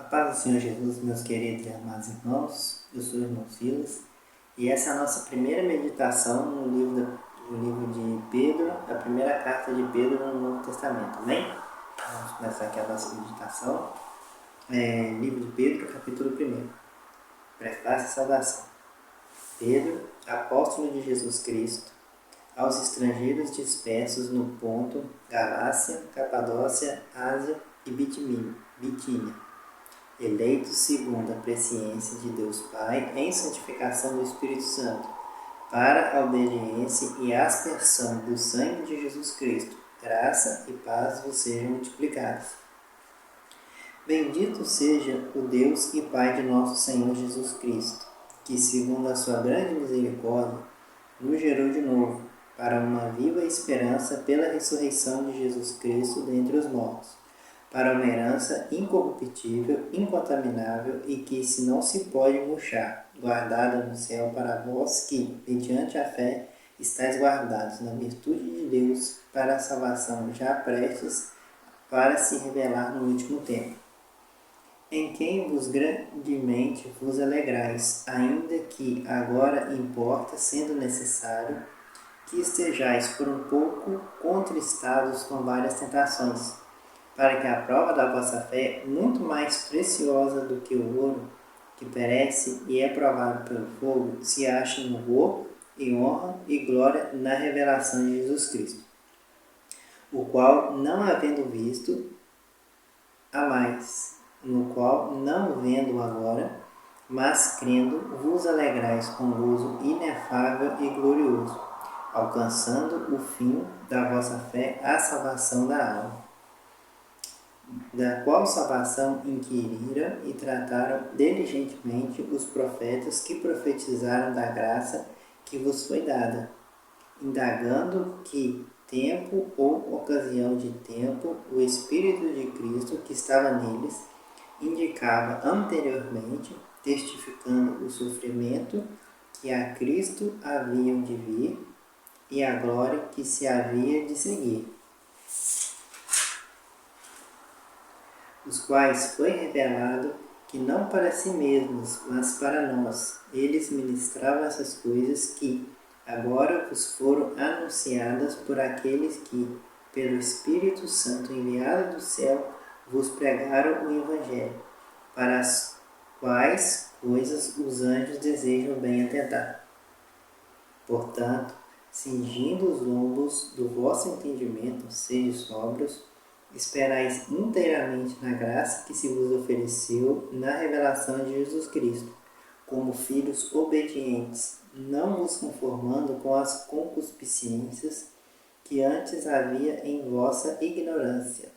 A paz do Senhor Jesus, meus queridos e amados irmãos, eu sou o irmão Silas e essa é a nossa primeira meditação no livro de Pedro, a primeira carta de Pedro no Novo Testamento, amém? Vamos começar aqui a nossa meditação. Livro de Pedro, capítulo 1. Prefácio e saudação. Pedro, apóstolo de Jesus Cristo, aos estrangeiros dispersos no Ponto, Galácia, Capadócia, Ásia e Bitínia, eleitos segundo a presciência de Deus Pai em santificação do Espírito Santo, para a obediência e aspersão do sangue de Jesus Cristo, graça e paz vos sejam multiplicadas. Bendito seja o Deus e Pai de nosso Senhor Jesus Cristo, que segundo a sua grande misericórdia, nos gerou de novo, para uma viva esperança pela ressurreição de Jesus Cristo dentre os mortos, para uma herança incorruptível, incontaminável e que se não se pode murchar, guardada no céu para vós que, mediante a fé, estáis guardados na virtude de Deus para a salvação já prestes para se revelar no último tempo. Em quem vos grandemente vos alegrais, ainda que agora importa, sendo necessário, que estejais por um pouco contristados com várias tentações, para que a prova da vossa fé, muito mais preciosa do que o ouro, que perece e é provado pelo fogo, se ache em louvor e honra e glória na revelação de Jesus Cristo, o qual, não havendo visto, no qual, não vendo agora, mas crendo, vos alegrais com gozo inefável e glorioso, alcançando o fim da vossa fé, a salvação da alma, da qual salvação inquiriram e trataram diligentemente os profetas que profetizaram da graça que vos foi dada, indagando que tempo ou ocasião de tempo o Espírito de Cristo que estava neles indicava anteriormente, testificando o sofrimento que a Cristo haviam de vir e a glória que se havia de seguir, os quais foi revelado que não para si mesmos, mas para nós, eles ministravam essas coisas que agora vos foram anunciadas por aqueles que, pelo Espírito Santo enviado do céu, vos pregaram o Evangelho, para as quais coisas os anjos desejam bem atentar. Portanto, cingindo os lombos do vosso entendimento, sede sóbrios, esperais inteiramente na graça que se vos ofereceu na revelação de Jesus Cristo, como filhos obedientes, não vos conformando com as concupiscências que antes havia em vossa ignorância.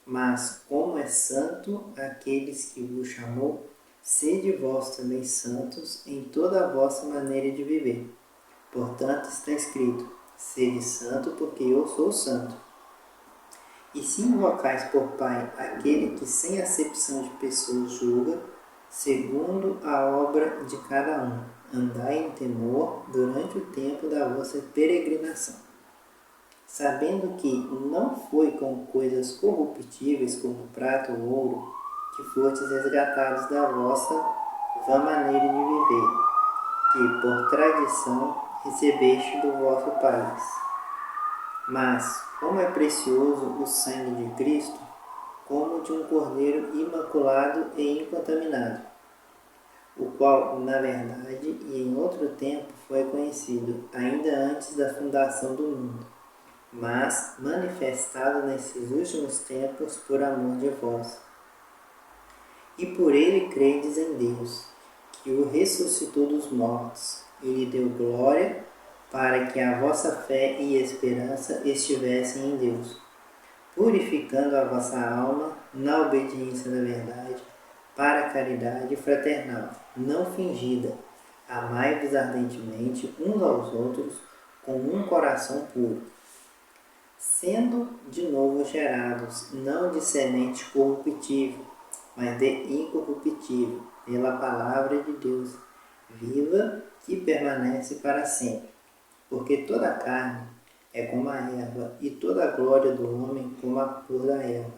Mas, como é santo aqueles que vos chamou, sede vós também santos em toda a vossa maneira de viver. Portanto, está escrito, sede santo porque eu sou santo. E se invocais por Pai aquele que sem acepção de pessoas julga, segundo a obra de cada um, andai em temor durante o tempo da vossa peregrinação, sabendo que não foi com coisas corruptíveis como prata ou ouro que fostes resgatados da vossa vã maneira de viver, que por tradição recebeste do vosso país. Mas, como é precioso o sangue de Cristo, como de um cordeiro imaculado e incontaminado, o qual, na verdade e em outro tempo, foi conhecido, ainda antes da fundação do mundo, mas manifestado nesses últimos tempos por amor de vós. E por ele credes em Deus, que o ressuscitou dos mortos, e lhe deu glória, para que a vossa fé e esperança estivessem em Deus, purificando a vossa alma na obediência da verdade, para a caridade fraternal, não fingida. Amai-vos ardentemente uns aos outros com um coração puro, sendo de novo gerados, não de semente corruptível, mas de incorruptível, pela palavra de Deus, viva, que permanece para sempre. Porque toda a carne é como a erva, e toda a glória do homem como a flor da erva.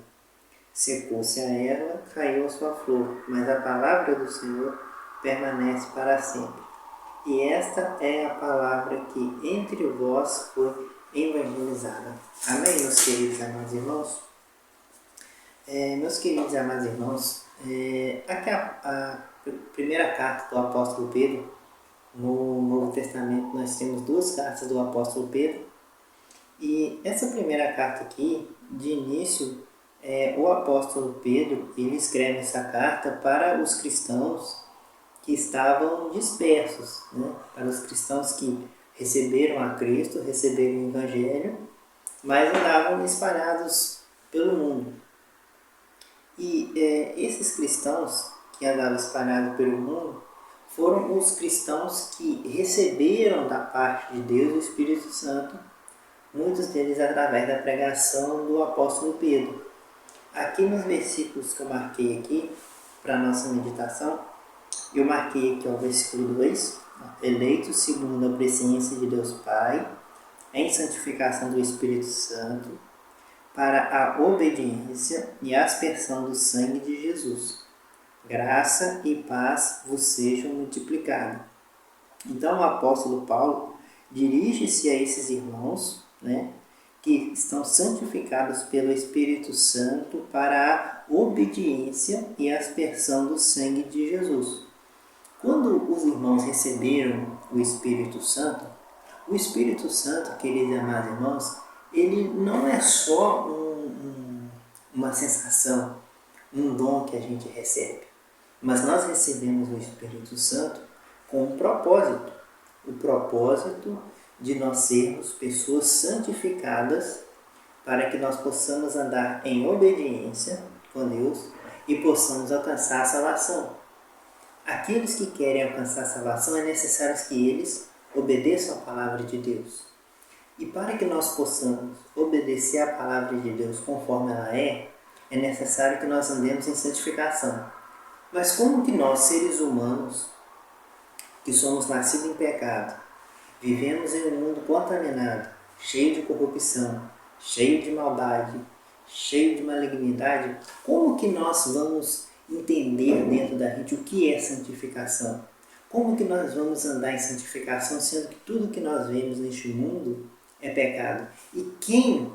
secou-se a erva, caiu a sua flor, mas a palavra do Senhor permanece para sempre. E esta é a palavra que entre vós foi evangelizada. Amém, meus queridos amados irmãos? Meus queridos amados irmãos, aqui a primeira carta do apóstolo Pedro. No Novo Testamento nós temos 2 cartas do apóstolo Pedro. E essa primeira carta aqui, de início, o apóstolo Pedro ele escreve essa carta para os cristãos que estavam dispersos, né? Para os cristãos que receberam a Cristo, receberam o Evangelho, mas andavam espalhados pelo mundo. E esses cristãos que andavam espalhados pelo mundo foram os cristãos que receberam da parte de Deus o Espírito Santo, muitos deles através da pregação do apóstolo Pedro. Aqui nos versículos que eu marquei aqui, para a nossa meditação, eu marquei aqui o versículo 2, eleitos segundo a presciência de Deus Pai, em santificação do Espírito Santo, para a obediência e aspersão do sangue de Jesus. Graça e paz vos sejam multiplicadas. Então o apóstolo Paulo dirige-se a esses irmãos, né, que estão santificados pelo Espírito Santo para a obediência e aspersão do sangue de Jesus. Quando os irmãos receberam o Espírito Santo, queridos amados irmãos, ele não é só uma sensação, um dom que a gente recebe. Mas nós recebemos o Espírito Santo com um propósito. O propósito de nós sermos pessoas santificadas para que nós possamos andar em obediência com Deus e possamos alcançar a salvação. Aqueles que querem alcançar a salvação é necessário que eles obedeçam a palavra de Deus. E para que nós possamos obedecer a palavra de Deus conforme ela é necessário que nós andemos em santificação. Mas como que nós, seres humanos, que somos nascidos em pecado, vivemos em um mundo contaminado, cheio de corrupção, cheio de maldade, cheio de malignidade, como que nós vamos entender dentro da gente o que é santificação? Como que nós vamos andar em santificação, sendo que tudo que nós vemos neste mundo é pecado? E quem,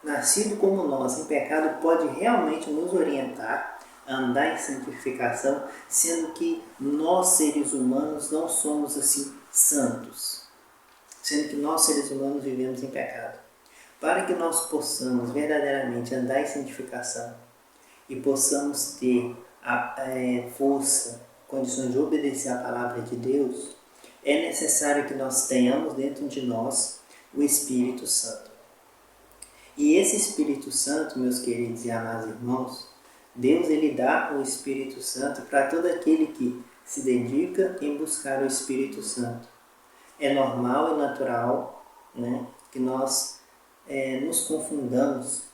nascido como nós em pecado, pode realmente nos orientar a andar em santificação, sendo que nós, seres humanos, não somos assim santos, sendo que nós, seres humanos, vivemos em pecado. Para que nós possamos verdadeiramente andar em santificação e possamos ter a força, condições de obedecer a palavra de Deus, é necessário que nós tenhamos dentro de nós o Espírito Santo. E esse Espírito Santo, meus queridos e amados irmãos, Deus ele dá o Espírito Santo para todo aquele que se dedica em buscar o Espírito Santo. É normal e natural, né, que nós nos confundamos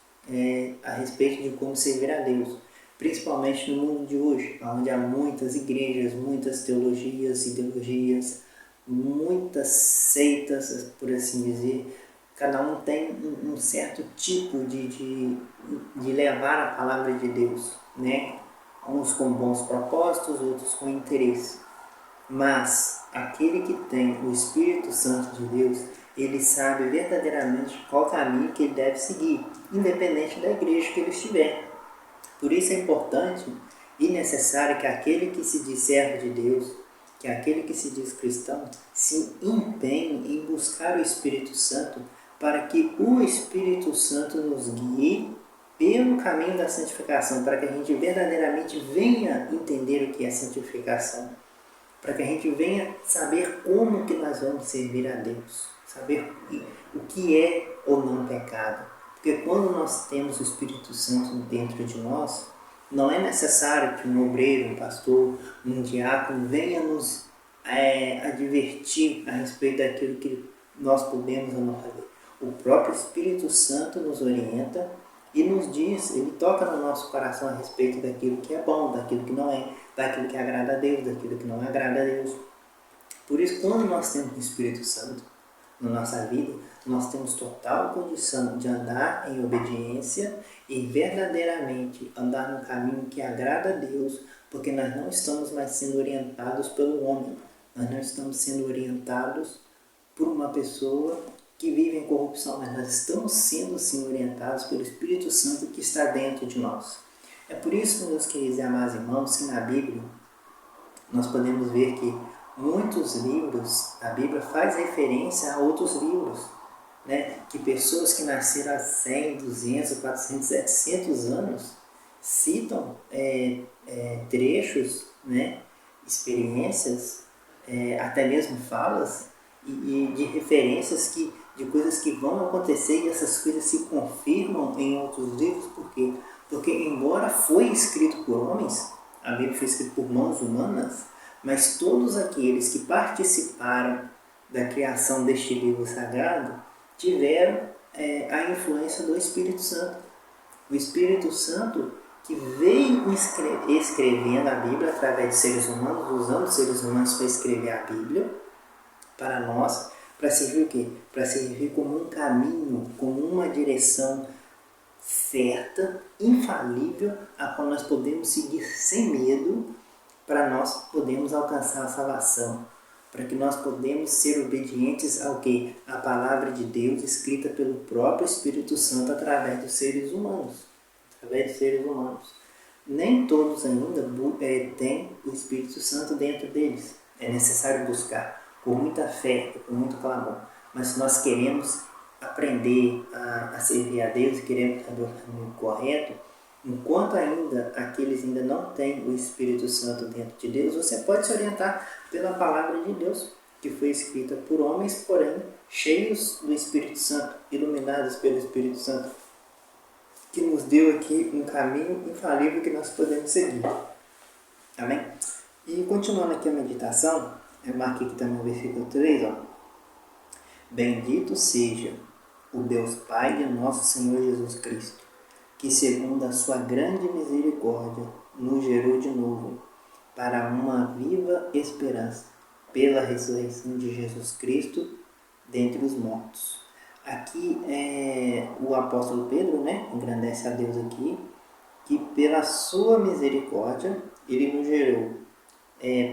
a respeito de como servir a Deus, principalmente no mundo de hoje, onde há muitas igrejas, muitas teologias, ideologias, muitas seitas, por assim dizer. Cada um tem um certo tipo de levar a palavra de Deus, né? Uns com bons propósitos, outros com interesse. Mas aquele que tem o Espírito Santo de Deus, ele sabe verdadeiramente qual caminho que ele deve seguir, independente da igreja que ele estiver. Por isso é importante e necessário que aquele que se diz servo de Deus, que aquele que se diz cristão, se empenhe em buscar o Espírito Santo, para que o Espírito Santo nos guie pelo caminho da santificação, para que a gente verdadeiramente venha entender o que é santificação, para que a gente venha saber como que nós vamos servir a Deus, saber o que é ou não pecado. Porque quando nós temos o Espírito Santo dentro de nós, não é necessário que um obreiro, um pastor, um diácono venha nos advertir a respeito daquilo que nós podemos ou não fazer. O próprio Espírito Santo nos orienta e nos diz, ele toca no nosso coração a respeito daquilo que é bom, daquilo que não é, daquilo que agrada a Deus, daquilo que não agrada a Deus. Por isso, quando nós temos o Espírito Santo na nossa vida, nós temos total condição de andar em obediência e verdadeiramente andar no caminho que agrada a Deus, porque nós não estamos mais sendo orientados pelo homem, nós não estamos sendo orientados por uma pessoa que vive em corrupção, mas nós estamos sendo sim orientados pelo Espírito Santo que está dentro de nós. É por isso, meus queridos e amados irmãos, que na Bíblia nós podemos ver que muitos livros, a Bíblia faz referência a outros livros, né? Que pessoas que nasceram há 100, 200, 400, 700 anos citam trechos, né? Experiências, até mesmo falas e de referências de coisas que vão acontecer, e essas coisas se confirmam em outros livros. Por quê? Porque embora foi escrito por homens, a Bíblia foi escrita por mãos humanas, mas todos aqueles que participaram da criação deste livro sagrado tiveram a influência do Espírito Santo. O Espírito Santo que veio escrevendo a Bíblia através de seres humanos, usando seres humanos para escrever a Bíblia para nós, para servir o quê? Para servir como um caminho, como uma direção certa, infalível, a qual nós podemos seguir sem medo, para nós podermos alcançar a salvação, para que nós podemos ser obedientes ao quê? A palavra de Deus escrita pelo próprio Espírito Santo através dos seres humanos. Nem todos ainda têm o Espírito Santo dentro deles. É necessário buscar com muita fé e com muito clamor. Mas se nós queremos aprender a servir a Deus e queremos estar no caminho correto, enquanto aqueles ainda não têm o Espírito Santo dentro de Deus, você pode se orientar pela palavra de Deus, que foi escrita por homens, porém cheios do Espírito Santo, iluminados pelo Espírito Santo, que nos deu aqui um caminho infalível que nós podemos seguir. Amém? E continuando aqui a meditação, eu marquei aqui também o versículo 3, ó. Bendito seja o Deus Pai de nosso Senhor Jesus Cristo, que segundo a sua grande misericórdia nos gerou de novo para uma viva esperança pela ressurreição de Jesus Cristo dentre os mortos. Aqui o apóstolo Pedro, né, engrandece a Deus aqui, que pela sua misericórdia ele nos gerou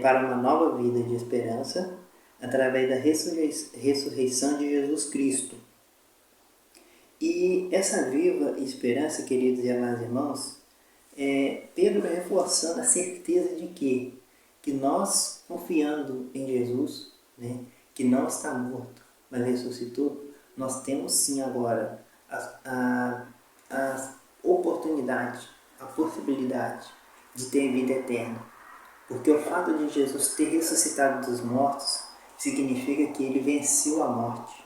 para uma nova vida de esperança através da ressurreição de Jesus Cristo. E essa viva esperança, queridos e amados irmãos, Pedro reforçando a certeza de que nós, confiando em Jesus, né, que não está morto, mas ressuscitou, nós temos sim agora a oportunidade, a possibilidade de ter vida eterna. Porque o fato de Jesus ter ressuscitado dos mortos significa que ele venceu a morte.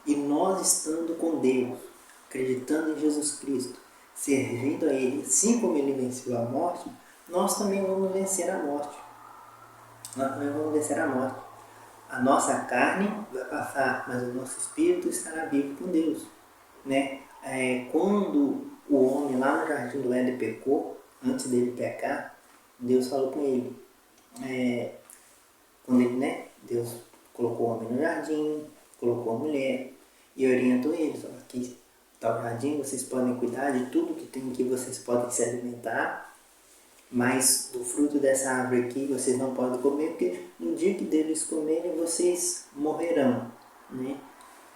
E nós estando com Deus, acreditando em Jesus Cristo, servindo a Ele, assim como Ele venceu a morte, nós também vamos vencer a morte. A nossa carne vai passar, mas o nosso espírito estará vivo com Deus. Né? Quando o homem lá no jardim do Éden pecou, antes dele pecar, Deus falou com ele. Quando ele, né, Deus colocou o homem no jardim, colocou a mulher e orientou eles. Aqui está o jardim, vocês podem cuidar de tudo que tem aqui, vocês podem se alimentar. Mas do fruto dessa árvore aqui vocês não podem comer, porque no dia que deles comerem, vocês morrerão. Né?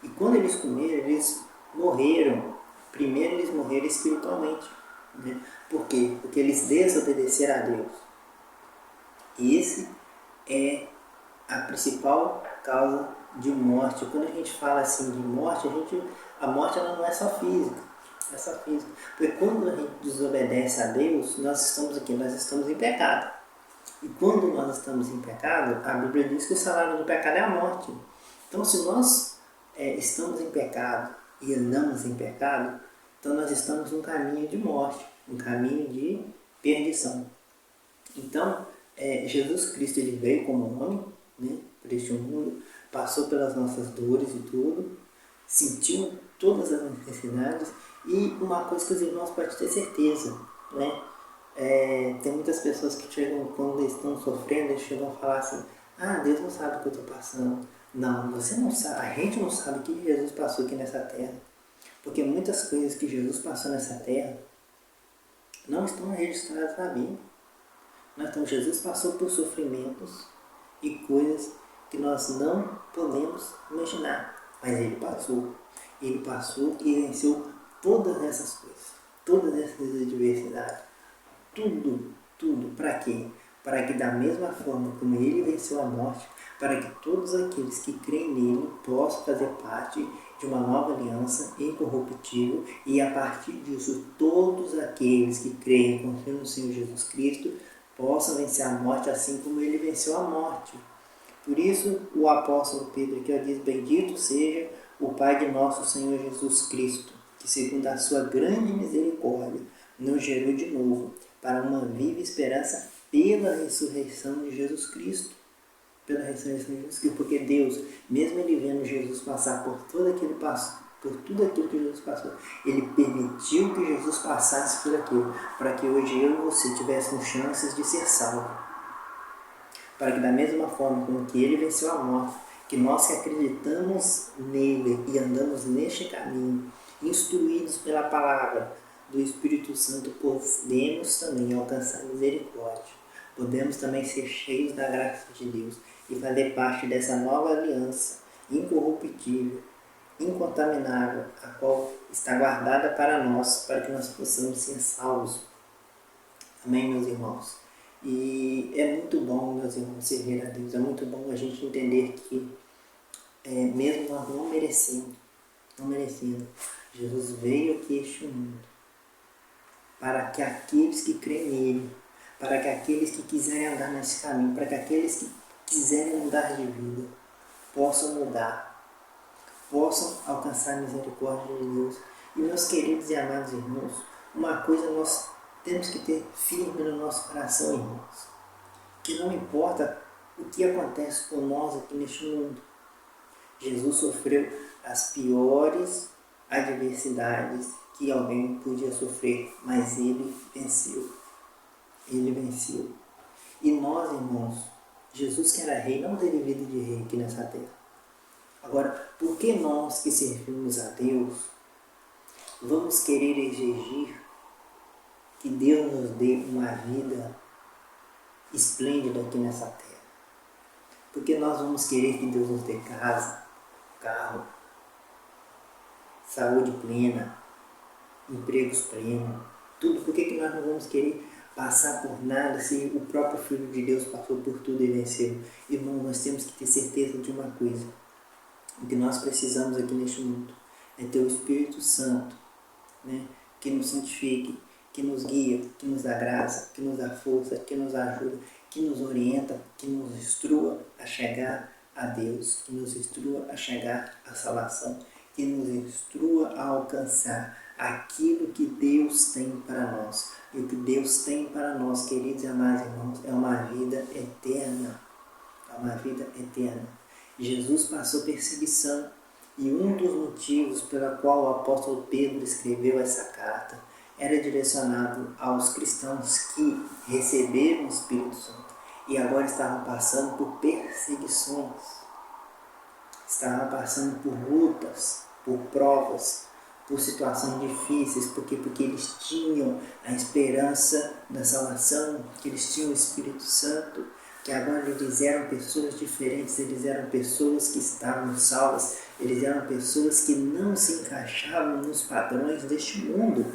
E quando eles comeram, eles morreram. Primeiro eles morreram espiritualmente. Né? Por quê? Porque eles desobedeceram a Deus. E esse é a principal causa de morte. Quando a gente fala assim de morte, a morte ela não é só física. Porque quando a gente desobedece a Deus, nós estamos em pecado. E quando nós estamos em pecado, a Bíblia diz que o salário do pecado é a morte. Então, se nós estamos em pecado e andamos em pecado, então nós estamos num caminho de morte, um caminho de perdição. Então, Jesus Cristo ele veio como homem, né, por este mundo, passou pelas nossas dores e tudo, sentiu todas as necessidades. E uma coisa que os irmãos podem ter certeza, né? Tem muitas pessoas que chegam, quando estão sofrendo, eles chegam a falar assim: Ah, Deus não sabe o que eu estou passando. Não, você não sabe, a gente não sabe o que Jesus passou aqui nessa terra. Porque muitas coisas que Jesus passou nessa terra não estão registradas na Bíblia. Então Jesus passou por sofrimentos e coisas que nós não podemos imaginar. Mas ele passou. Ele passou e venceu todas essas coisas. Todas essas adversidades. Tudo. Para quê? Para que da mesma forma como ele venceu a morte, para que todos aqueles que creem nele possam fazer parte de uma nova aliança incorruptível e a partir disso todos aqueles que creem e confiam no Senhor Jesus Cristo possam vencer a morte assim como ele venceu a morte. Por isso o apóstolo Pedro aqui diz: bendito seja o Pai de nosso Senhor Jesus Cristo, que segundo a sua grande misericórdia nos gerou de novo para uma viva esperança pela ressurreição de Jesus Cristo. Pela ressurreição de Jesus Cristo, porque Deus, mesmo ele vendo Jesus passar por tudo aquilo que Jesus passou, ele permitiu que Jesus passasse por aquilo, para que hoje eu e você tivéssemos chances de ser salvos. Para que da mesma forma como que ele venceu a morte, que nós que acreditamos nele e andamos neste caminho, instruídos pela palavra do Espírito Santo, podemos também alcançar misericórdia. Podemos também ser cheios da graça de Deus e fazer parte dessa nova aliança incorruptível, incontaminável, a qual está guardada para nós, para que nós possamos ser salvos. Amém, meus irmãos? E é muito bom, meus irmãos, servir a Deus. É muito bom a gente entender que, mesmo nós não merecendo, Jesus veio aqui a este mundo para que aqueles que creem nele, para que aqueles que quiserem andar nesse caminho, para que aqueles que quiserem mudar de vida, possam mudar, possam alcançar a misericórdia de Deus. E meus queridos e amados irmãos, uma coisa nós temos que ter firme no nosso coração, irmãos, que não importa o que acontece com nós aqui neste mundo, Jesus sofreu as piores adversidades que alguém podia sofrer, mas ele venceu. Ele venceu. E nós, irmãos, Jesus que era rei, não teve vida de rei aqui nessa terra. Agora, por que nós que servimos a Deus, vamos querer exigir que Deus nos dê uma vida esplêndida aqui nessa terra? Porque nós vamos querer que Deus nos dê casa, carro, saúde plena, empregos plenos, tudo. Por que nós não vamos querer passar por nada se o próprio Filho de Deus passou por tudo e venceu? Irmão, nós temos que ter certeza de uma coisa: o que nós precisamos aqui neste mundo é ter o Espírito Santo, né, que nos santifique, que nos guia, que nos dá graça, que nos dá força, que nos ajuda, que nos orienta, que nos instrua a chegar a Deus, que nos instrua a chegar à salvação, que nos instrua a alcançar aquilo que Deus tem para nós. E o que Deus tem para nós, queridos e amados irmãos, é uma vida eterna. É uma vida eterna. Jesus passou perseguição e um dos motivos pela qual o apóstolo Pedro escreveu essa carta era direcionado aos cristãos que receberam o Espírito Santo e agora estavam passando por perseguições, estavam passando por lutas, por provas, por situações difíceis, porque eles tinham a esperança da salvação, que eles tinham o Espírito Santo, que agora eles eram pessoas diferentes, eles eram pessoas que estavam salvas, eles eram pessoas que não se encaixavam nos padrões deste mundo.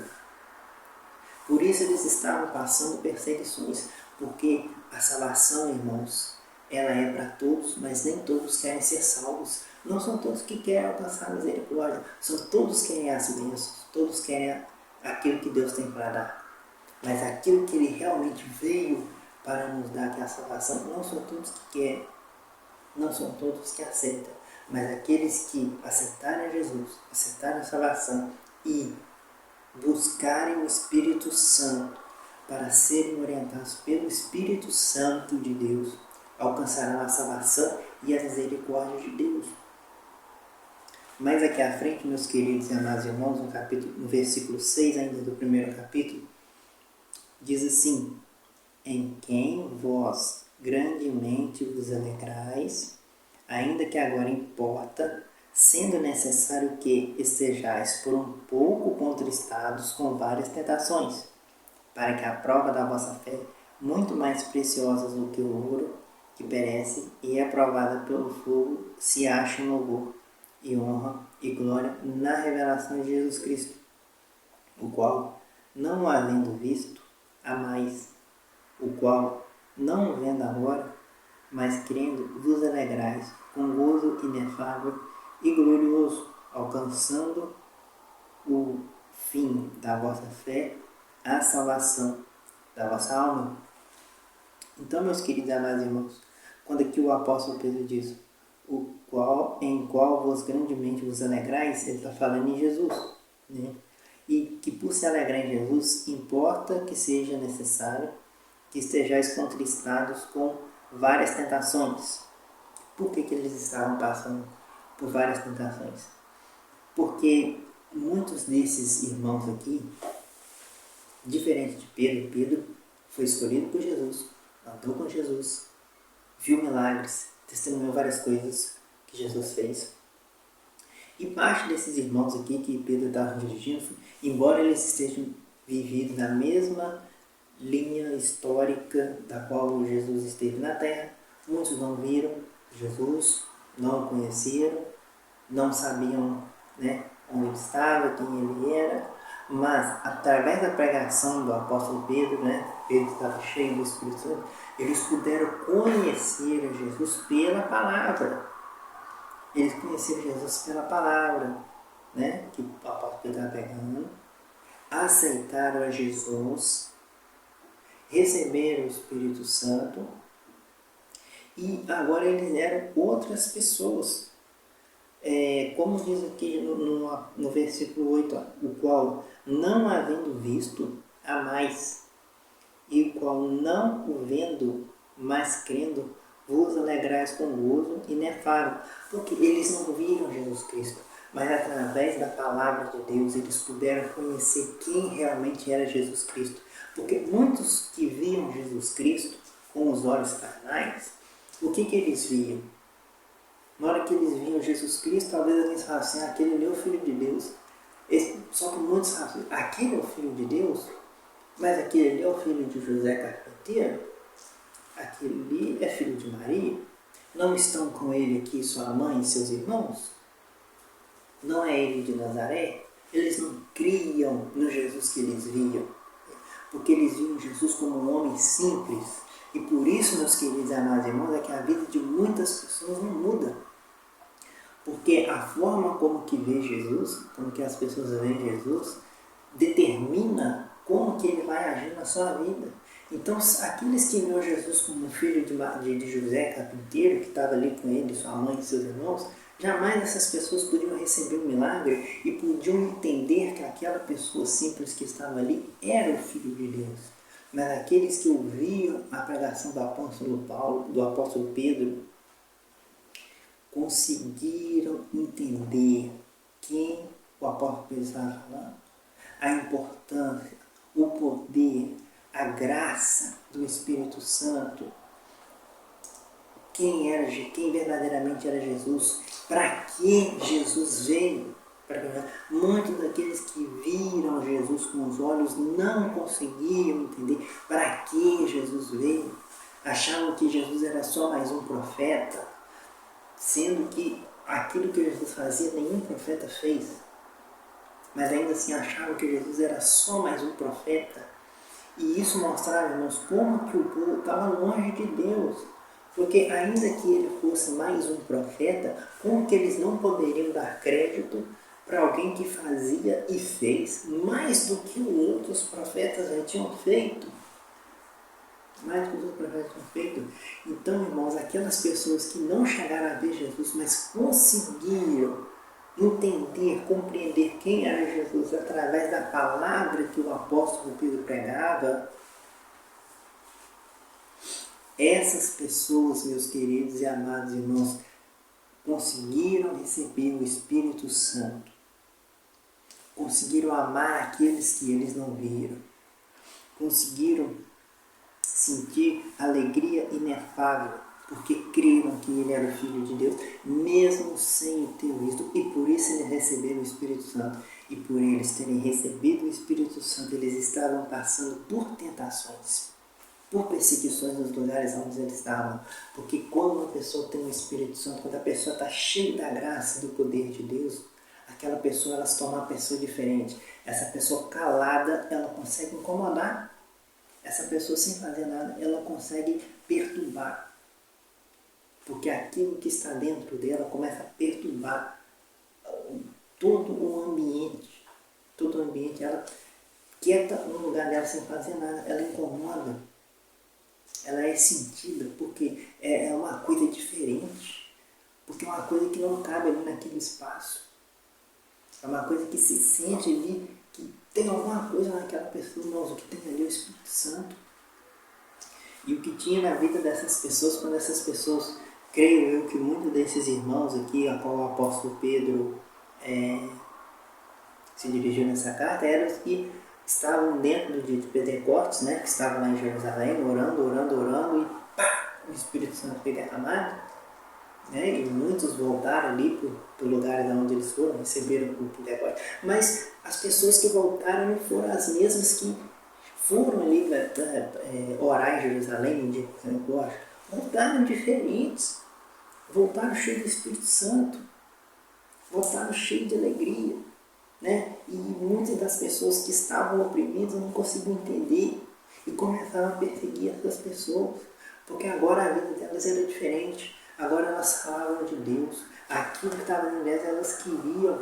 Por isso eles estavam passando perseguições, porque a salvação, irmãos, ela é para todos, mas nem todos querem ser salvos. Não são todos que querem alcançar a misericórdia, são todos que querem as bênçãos, todos querem aquilo que Deus tem para dar. Mas aquilo que Ele realmente veio para nos dar, que é a salvação, não são todos que querem, não são todos que aceitam, mas aqueles que aceitarem Jesus, aceitarem a salvação e buscarem o Espírito Santo para serem orientados pelo Espírito Santo de Deus, alcançarão a salvação e a misericórdia de Deus. Mais aqui à frente, meus queridos e amados irmãos, no versículo 6 ainda do 1º capítulo, diz assim: em quem vós grandemente vos alegrais, ainda que agora importa, sendo necessário que estejais por um pouco contristados com várias tentações, para que a prova da vossa fé, muito mais preciosa do que o ouro, que perece e é aprovada pelo fogo, se ache em louvor e honra e glória na revelação de Jesus Cristo, o qual, não havendo visto, amais, o qual, não vendo agora, mas crendo, vos alegrais com gozo inefável e glorioso, alcançando o fim da vossa fé, a salvação da vossa alma. Então, meus queridos amados irmãos, quando aqui o apóstolo Pedro diz, em qual vos grandemente vos alegrais, ele está falando em Jesus, né? E que por se alegrar em Jesus, importa que seja necessário que estejais contristados com várias tentações. Por que eles estavam passando por várias tentações? Porque muitos desses irmãos aqui, diferente de Pedro, Pedro foi escolhido por Jesus, andou com Jesus, viu milagres, testemunhou várias coisas que Jesus fez. E parte desses irmãos aqui que Pedro estava dirigindo, embora eles estejam vividos na mesma linha histórica da qual Jesus esteve na Terra, muitos não viram Jesus, não o conheceram, não sabiam, né, onde ele estava, quem ele era, mas através da pregação do apóstolo Pedro, né, Pedro estava cheio do Espírito Santo, eles puderam conhecer Jesus pela palavra. Eles conheceram Jesus pela palavra, né, que o apóstolo Pedro estava pegando, aceitaram a Jesus, receberam o Espírito Santo e agora eles eram outras pessoas. Como diz aqui no versículo 8, o qual, não havendo visto, amais, e o qual, não o vendo, mas crendo, vos alegrais com gozo inefável. Porque eles não viram Jesus Cristo, mas através da palavra de Deus eles puderam conhecer quem realmente era Jesus Cristo. Porque muitos que viam Jesus Cristo com os olhos carnais, o que eles viam? Na hora que eles viam Jesus Cristo, talvez eles falassem assim, aquele é o Filho de Deus. Só que muitos falam assim, aquele é o Filho de Deus, mas aquele é o filho de José Carpinteiro, aquele ali é filho de Maria. Não estão com ele aqui sua mãe e seus irmãos? Não é ele de Nazaré? Eles não criam no Jesus que eles viam, porque eles viam Jesus como um homem simples. E por isso, meus queridos amados irmãos, é que a vida de muitas pessoas não muda. Porque a forma como que vê Jesus, como que as pessoas veem Jesus, determina como que ele vai agir na sua vida. Então, aqueles que viram Jesus como filho de José Carpinteiro, que estava ali com ele, sua mãe e seus irmãos, jamais essas pessoas podiam receber um milagre e podiam entender que aquela pessoa simples que estava ali era o Filho de Deus. Mas aqueles que ouviam a pregação do apóstolo Paulo, do apóstolo Pedro, conseguiram entender quem o apóstolo Pedro estava falando, a importância, o poder, a graça do Espírito Santo, quem verdadeiramente era Jesus, para que Jesus veio. Muitos daqueles que viram Jesus com os olhos não conseguiam entender para que Jesus veio. Achavam que Jesus era só mais um profeta, sendo que aquilo que Jesus fazia nenhum profeta fez. Mas ainda assim achavam que Jesus era só mais um profeta. E isso mostrava, irmãos, como que o povo estava longe de Deus. Porque ainda que ele fosse mais um profeta, como que eles não poderiam dar crédito para alguém que fazia e fez mais do que os outros profetas já tinham feito? Mais do que os outros profetas tinham feito. Então, irmãos, aquelas pessoas que não chegaram a ver Jesus, mas conseguiram entender, compreender quem era Jesus através da palavra que o apóstolo Pedro pregava, essas pessoas, meus queridos e amados irmãos, conseguiram receber o Espírito Santo, conseguiram amar aqueles que eles não viram, conseguiram sentir alegria inefável, porque creram que ele era o Filho de Deus, mesmo sem o ter visto, e por isso eles receberam o Espírito Santo. E por eles terem recebido o Espírito Santo, eles estavam passando por tentações, por perseguições nos lugares onde eles estavam. Porque quando uma pessoa tem o Espírito Santo, quando a pessoa está cheia da graça e do poder de Deus, aquela pessoa, ela se torna uma pessoa diferente. Essa pessoa calada, ela consegue incomodar. Essa pessoa sem fazer nada, ela consegue perturbar. Porque aquilo que está dentro dela começa a perturbar todo o ambiente. Todo o ambiente, ela quieta no lugar dela sem fazer nada, ela incomoda. Ela é sentida porque é uma coisa diferente. Porque é uma coisa que não cabe ali naquele espaço. É uma coisa que se sente ali, que tem alguma coisa naquela pessoa, mas o que tem ali é o Espírito Santo. E o que tinha na vida dessas pessoas, quando essas pessoas, creio eu que muitos desses irmãos aqui, a qual o apóstolo Pedro se dirigiu nessa carta, eram os que estavam dentro do dia de Pentecostes, né, que estavam lá em Jerusalém, orando, e pá, o Espírito Santo foi derramado, né, e muitos voltaram ali para o lugar onde eles foram, receberam o Pentecostes. Mas as pessoas que voltaram não foram as mesmas que foram ali orar em Jerusalém no dia de Pentecostes. Voltaram diferentes, voltaram cheios do Espírito Santo, voltaram cheios de alegria. Né? E muitas das pessoas que estavam oprimidas não conseguiam entender e começaram a perseguir essas pessoas, porque agora a vida delas era diferente, agora elas falavam de Deus, aquilo que estava em vez elas queriam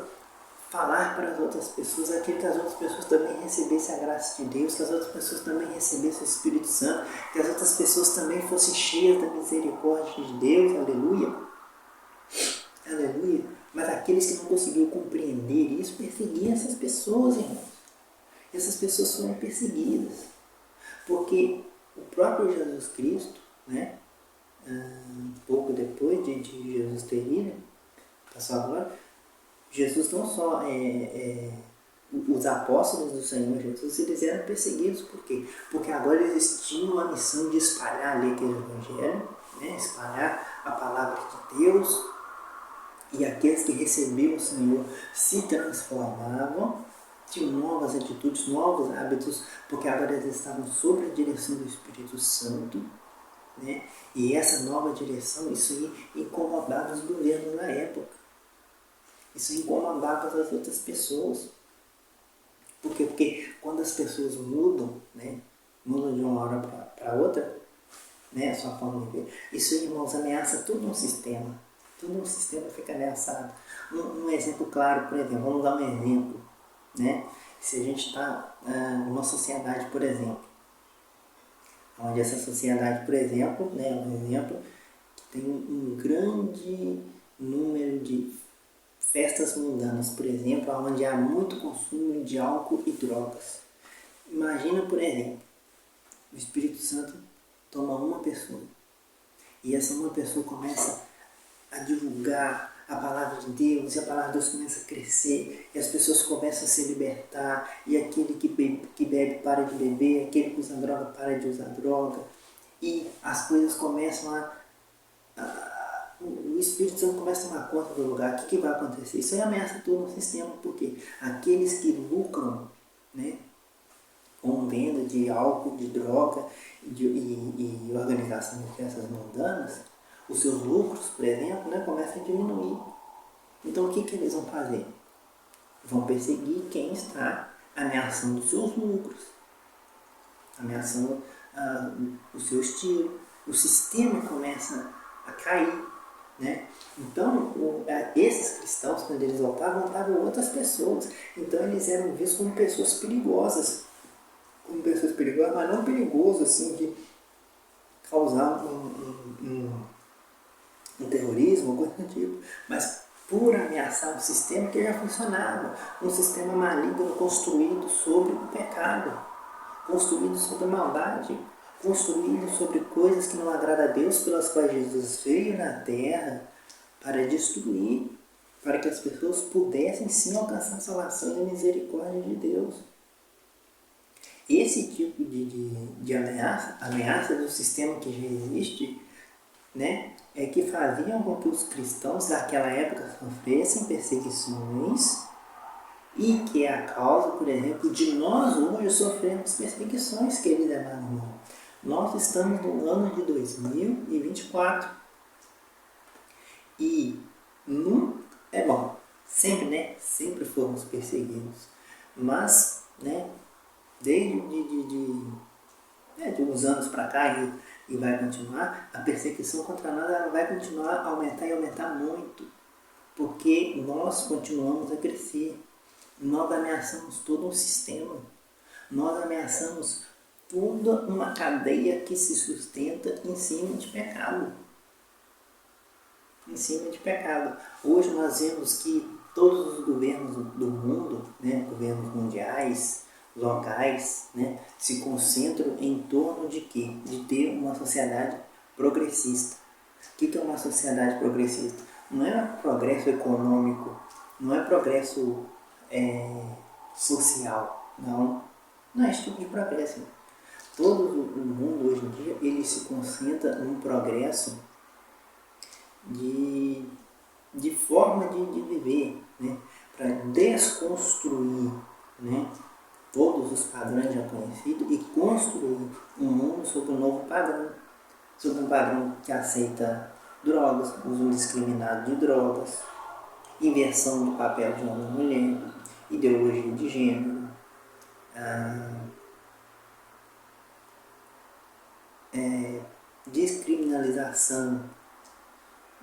falar para as outras pessoas, aquilo que as outras pessoas também recebessem a graça de Deus, que as outras pessoas também recebessem o Espírito Santo, que as outras pessoas também fossem cheias da misericórdia de Deus, aleluia, aleluia. Mas aqueles que não conseguiam compreender isso, perseguiam essas pessoas, irmãos. Essas pessoas foram perseguidas. Porque o próprio Jesus Cristo, né, pouco depois de Jesus ter ido, passou agora, Jesus não só, os apóstolos do Senhor Jesus, eles eram perseguidos. Por quê? Porque agora eles tinham a missão de espalhar ali aquele evangelho, né, espalhar a palavra de Deus. E aqueles que recebiam o Senhor se transformavam, tinham novas atitudes, novos hábitos, porque agora eles estavam sob a direção do Espírito Santo, né? E essa nova direção, isso aí incomodava os governos na época. Isso incomodava as outras pessoas. Por quê? Porque quando as pessoas mudam, né? Mudam de uma hora para outra, né? A sua forma de ver, isso, irmãos, ameaça todo um sistema. Todo um sistema fica ameaçado. Um exemplo claro, por exemplo, vamos dar um exemplo, né? Se a gente está numa sociedade, por exemplo, onde essa sociedade, por exemplo, né, um exemplo, que tem um grande número de festas mundanas, por exemplo, onde há muito consumo de álcool e drogas. Imagina, por exemplo, o Espírito Santo toma uma pessoa e essa uma pessoa começa a divulgar a palavra de Deus, e a palavra de Deus começa a crescer, e as pessoas começam a se libertar, e aquele que bebe para de beber, aquele que usa droga para de usar droga, e as coisas começam o Espírito Santo começa a tomar conta do lugar. O que vai acontecer? Isso aí ameaça todo o sistema, porque aqueles que lucram, né, com venda de álcool, de droga e organização de festas mundanas, os seus lucros, por exemplo, né, começam a diminuir. Então o que eles vão fazer? Vão perseguir quem está ameaçando os seus lucros, ameaçando o seu estilo. O sistema começa a cair. Né? Então, esses cristãos, quando eles voltavam outras pessoas. Então eles eram vistos como pessoas perigosas. Como pessoas perigosas, mas não perigoso assim, de causar um terrorismo, coisa do tipo, mas por ameaçar um sistema que já funcionava, um sistema maligno construído sobre o pecado, construído sobre a maldade, construído sobre coisas que não agradam a Deus, pelas quais Jesus veio na terra para destruir, para que as pessoas pudessem sim alcançar a salvação e a misericórdia de Deus. Esse tipo de ameaça do sistema que já existe, né, é que faziam com que os cristãos daquela época sofressem perseguições e que é a causa, por exemplo, de nós hoje sofrermos perseguições, queridos irmãos. Nós estamos no ano de 2024 e não é bom, sempre, né? Sempre fomos perseguidos, mas, né? Desde de uns anos para cá e vai continuar, a perseguição contra nós ela vai continuar a aumentar e aumentar muito, porque nós continuamos a crescer, nós ameaçamos todo um sistema, nós ameaçamos toda uma cadeia que se sustenta em cima de pecado. Em cima de pecado. Hoje nós vemos que todos os governos do mundo, né, governos mundiais, locais, né, se concentram em torno de quê? De ter uma sociedade progressista. O que é uma sociedade progressista? Não é progresso econômico, não é progresso social, não. Não é esse tipo de progresso. Todo o mundo hoje em dia ele se concentra num progresso de forma de viver, né? Para desconstruir, né, todos os padrões já conhecidos e construir um mundo sob um novo padrão, sob um padrão que aceita drogas, uso indiscriminado de drogas, inversão do papel de homem e mulher, ideologia de gênero, descriminalização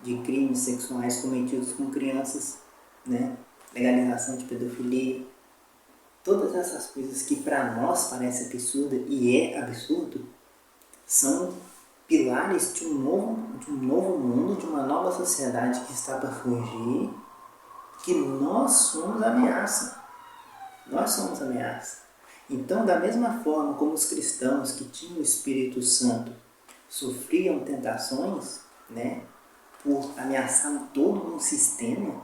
de crimes sexuais cometidos com crianças, né? Legalização de pedofilia, todas essas coisas que para nós parece absurda e é absurdo, são pilares de um novo mundo, de uma nova sociedade que está para surgir, que nós somos a ameaça. Nós somos a ameaça. Então, da mesma forma como os cristãos que tinham o Espírito Santo sofriam tentações, né, por ameaçar todo um sistema,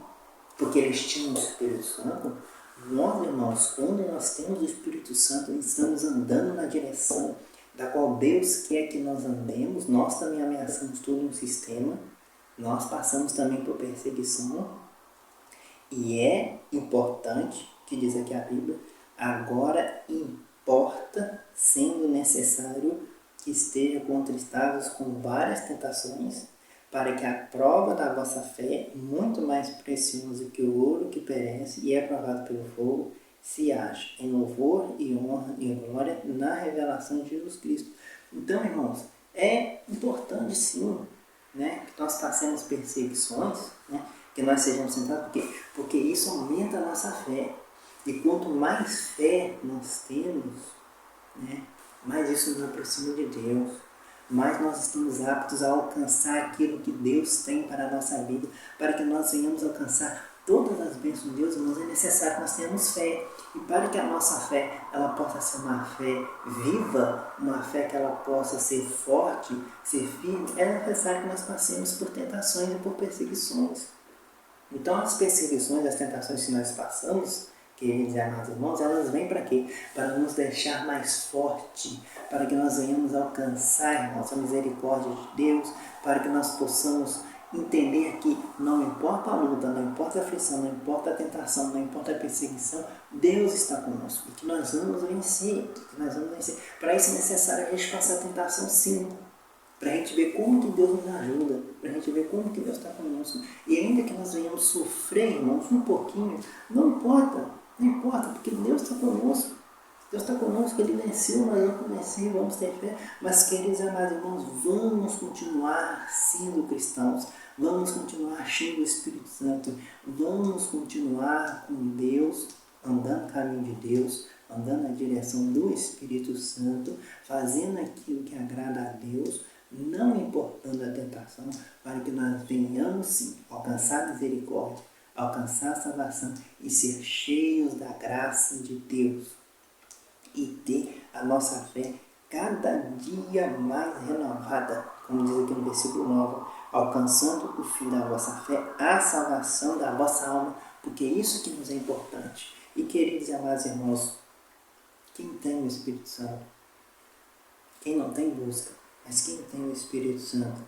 porque eles tinham o Espírito Santo, nós, irmãos, quando nós temos o Espírito Santo, estamos andando na direção da qual Deus quer que nós andemos, nós também ameaçamos todo um sistema, nós passamos também por perseguição, e é importante, que diz aqui a Bíblia, agora importa, sendo necessário, que esteja contristados com várias tentações, para que a prova da vossa fé, muito mais preciosa que o ouro que perece e é provado pelo fogo, se ache em louvor e honra e glória na revelação de Jesus Cristo. Então, irmãos, é importante sim, né, que nós passemos perseguições, né, que nós sejamos sentados, porque isso aumenta a nossa fé. E quanto mais fé nós temos, né, mais isso nos aproxima de Deus, mais nós estamos aptos a alcançar aquilo que Deus tem para a nossa vida, para que nós venhamos alcançar todas as bênçãos de Deus, mas é necessário que nós tenhamos fé. E para que a nossa fé ela possa ser uma fé viva, uma fé que ela possa ser forte, ser firme, é necessário que nós passemos por tentações e por perseguições. Então as perseguições, as tentações que nós passamos, queridos e amados irmãos, elas vêm para quê? Para nos deixar mais forte, para que nós venhamos alcançar, irmãos, a misericórdia de Deus, para que nós possamos entender que não importa a luta, não importa a aflição, não importa a tentação, não importa a perseguição, Deus está conosco e que nós vamos vencer, Para isso é necessário a gente passar a tentação sim, para a gente ver como que Deus nos ajuda, para a gente ver como que Deus está conosco. E ainda que nós venhamos sofrer, irmãos, um pouquinho, não importa, porque Deus está conosco. Deus está conosco, Ele venceu, nós vamos vencer, vamos ter fé. Mas, queridos e amados irmãos, vamos continuar sendo cristãos, vamos continuar cheios do Espírito Santo, vamos continuar com Deus, andando no caminho de Deus, andando na direção do Espírito Santo, fazendo aquilo que agrada a Deus, não importando a tentação, para que nós venhamos sim alcançar a misericórdia, alcançar a salvação e ser cheios da graça de Deus. E ter a nossa fé cada dia mais renovada, como diz aqui no versículo 9, alcançando o fim da vossa fé, a salvação da vossa alma, porque é isso que nos é importante. E queridos e amados irmãos, Quem tem o Espírito Santo? Quem não tem, busca. Mas quem tem o Espírito Santo,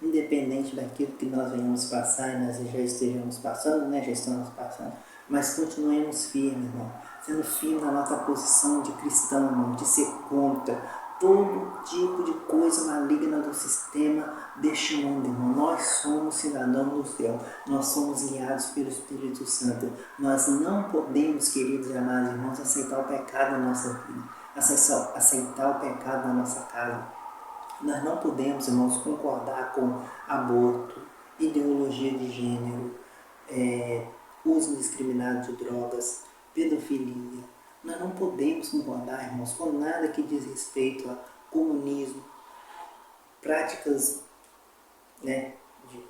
independente daquilo que nós venhamos passar, e nós já estejamos passando, né? Já estamos passando, mas continuemos firmes, irmão. Sendo firme na nossa posição de cristão, irmão, de ser contra todo tipo de coisa maligna do sistema deste mundo, irmão. Nós somos cidadãos do céu, nós somos guiados pelo Espírito Santo. Nós não podemos, queridos e amados irmãos, aceitar o pecado na nossa vida, aceitar o pecado na nossa casa. Nós não podemos, irmãos, concordar com aborto, ideologia de gênero, uso indiscriminado de drogas, pedofilia. Nós não podemos concordar, irmãos, com nada que diz respeito a comunismo, práticas, né, de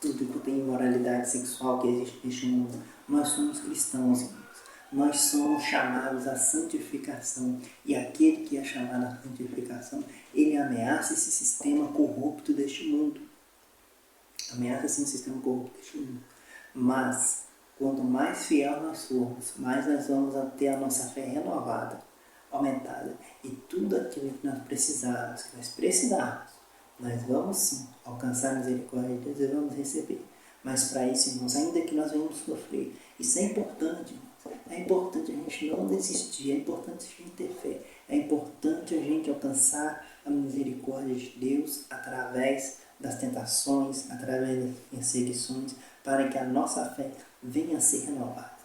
tudo que tem imoralidade sexual que existe neste mundo. Nós somos cristãos, irmãos. Nós somos chamados à santificação. E aquele que é chamado à santificação, ele ameaça esse sistema corrupto deste mundo. Ameaça sim o sistema corrupto deste mundo. Mas, quanto mais fiel nós formos, mais nós vamos ter a nossa fé renovada, aumentada. E tudo aquilo que nós precisarmos, nós vamos sim alcançar a misericórdia de Deus e vamos receber. Mas para isso, irmãos, ainda que nós venhamos sofrer, isso é importante, irmãos. É importante a gente não desistir, é importante a gente ter fé, é importante a gente alcançar a misericórdia de Deus através das tentações, através das perseguições, para que a nossa fé venha a ser renovada.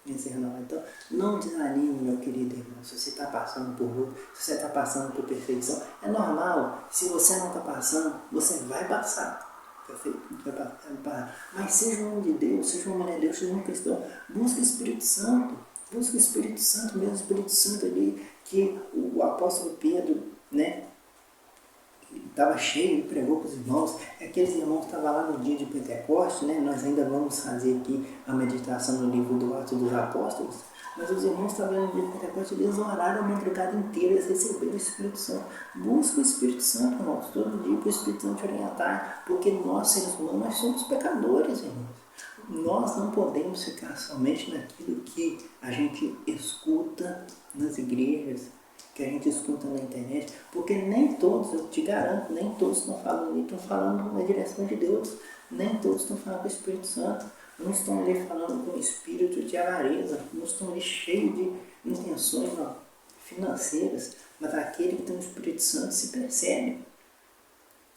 Então, não desanime, meu querido irmão, se você está passando por luta, se você está passando por perseguição. É normal, se você não está passando, você vai passar. Mas seja um homem de Deus, seja uma mulher de Deus, seja um cristão, busque o Espírito Santo, busque o Espírito Santo, mesmo o Espírito Santo ali, que o apóstolo Pedro, né, estava cheio e pregou para os irmãos. Aqueles irmãos estavam lá no dia de Pentecoste, né? Nós ainda vamos fazer aqui a meditação no livro do Atos dos Apóstolos, mas os irmãos estavam no dia de Pentecoste, eles oraram a madrugada inteira, eles receberam o Espírito Santo. Busca o Espírito Santo, irmãos, todo dia para o Espírito Santo te orientar, porque nós, seres humanos, nós somos pecadores, irmãos. Nós não podemos ficar somente naquilo que a gente escuta nas igrejas, que a gente escuta na internet, porque nem todos, eu te garanto, nem todos estão falando ali, estão falando na direção de Deus, nem todos estão falando com o Espírito Santo, não estão ali falando com o espírito de avareza, não estão ali cheios de intenções financeiras, mas aquele que tem o Espírito Santo se percebe.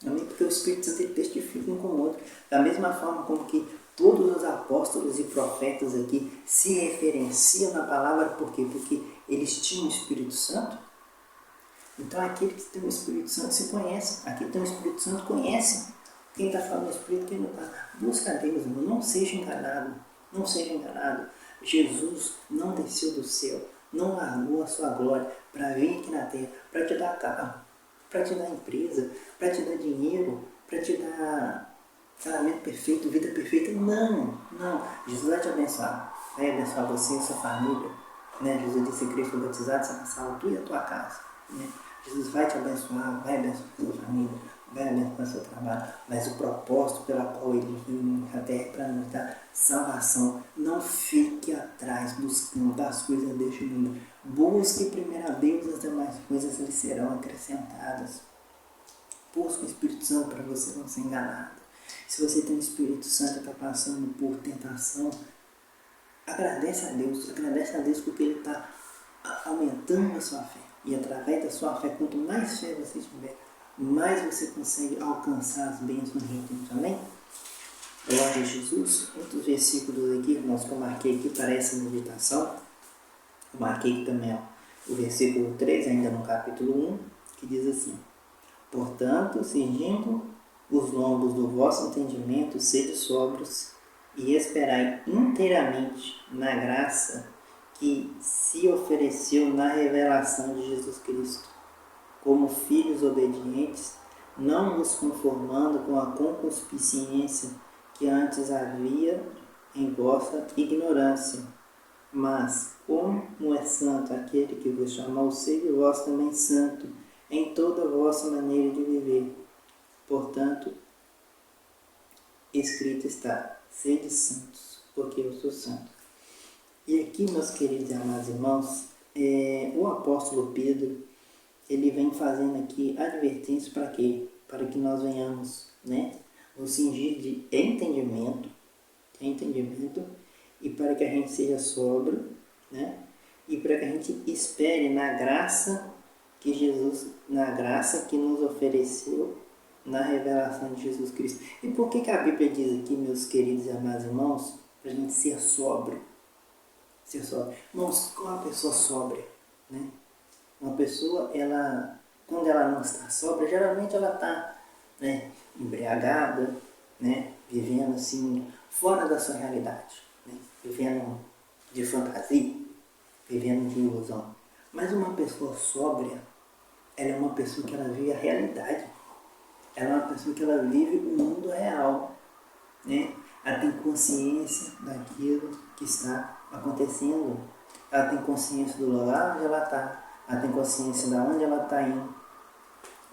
Amém? Porque o Espírito Santo ele testifica um com o outro, da mesma forma como que todos os apóstolos e profetas aqui se referenciam na palavra, por quê? Porque eles tinham o Espírito Santo. Então aquele que tem o Espírito Santo se conhece, aquele que tem o Espírito Santo conhece quem está falando do Espírito, quem não está. Busca a Deus, irmão. Não seja enganado, não seja enganado. Jesus não desceu do céu, não largou a sua glória para vir aqui na terra, para te dar carro, para te dar empresa, para te dar dinheiro, para te dar casamento perfeito, vida perfeita. Não. Jesus vai te abençoar, vai abençoar você e sua família. Né? Jesus disse que Cristo foi batizado, você vai salvar tu e a tua casa. Né? Jesus vai te abençoar, vai abençoar a sua família, vai abençoar o seu trabalho, mas o propósito pela qual ele veio na terra é para nos dar salvação. Não fique atrás buscando das coisas deste mundo. Busque primeiro a Deus e as demais coisas lhe serão acrescentadas. Busque o Espírito Santo para você não ser enganado. Se você tem o Espírito Santo e está passando por tentação, agradece a Deus porque Ele está aumentando a sua fé. E através da sua fé, quanto mais fé você tiver, mais você consegue alcançar as bênçãos de Deus. Amém? Glória a Jesus. Outros versículos aqui, irmãos, que eu marquei aqui para essa meditação. Eu marquei aqui também o versículo 3, ainda no capítulo 1, que diz assim: portanto, cingindo os lombos do vosso entendimento, sede sóbrios e esperai inteiramente na graça que se ofereceu na revelação de Jesus Cristo. Como filhos obedientes, não vos conformando com a concupiscência que antes havia em vossa ignorância, mas como é santo aquele que vos chamou, sede vós também santo em toda a vossa maneira de viver. Portanto, escrito está: sede santos, porque eu sou santo. E aqui, meus queridos e amados irmãos, o apóstolo Pedro, ele vem fazendo aqui advertências para quê? Para que nós venhamos, né, nos cingir de entendimento, e para que a gente seja sóbrio, né, e para que a gente espere na graça que Jesus, na graça que nos ofereceu na revelação de Jesus Cristo. E por que a Bíblia diz aqui, meus queridos e amados irmãos, para a gente ser sóbrio? Ser sóbrio. Irmãos, qual é uma pessoa sóbria? Né? Uma pessoa, ela, quando ela não está sóbria, geralmente ela está, né, embriagada, né, vivendo assim, fora da sua realidade, né, vivendo de fantasia, vivendo de ilusão. Mas uma pessoa sóbria, ela é uma pessoa que ela vive a realidade. Ela é uma pessoa que ela vive o mundo real, né? Ela tem consciência daquilo que está acontecendo. Ela tem consciência do lugar onde ela está. Ela tem consciência de onde ela está indo.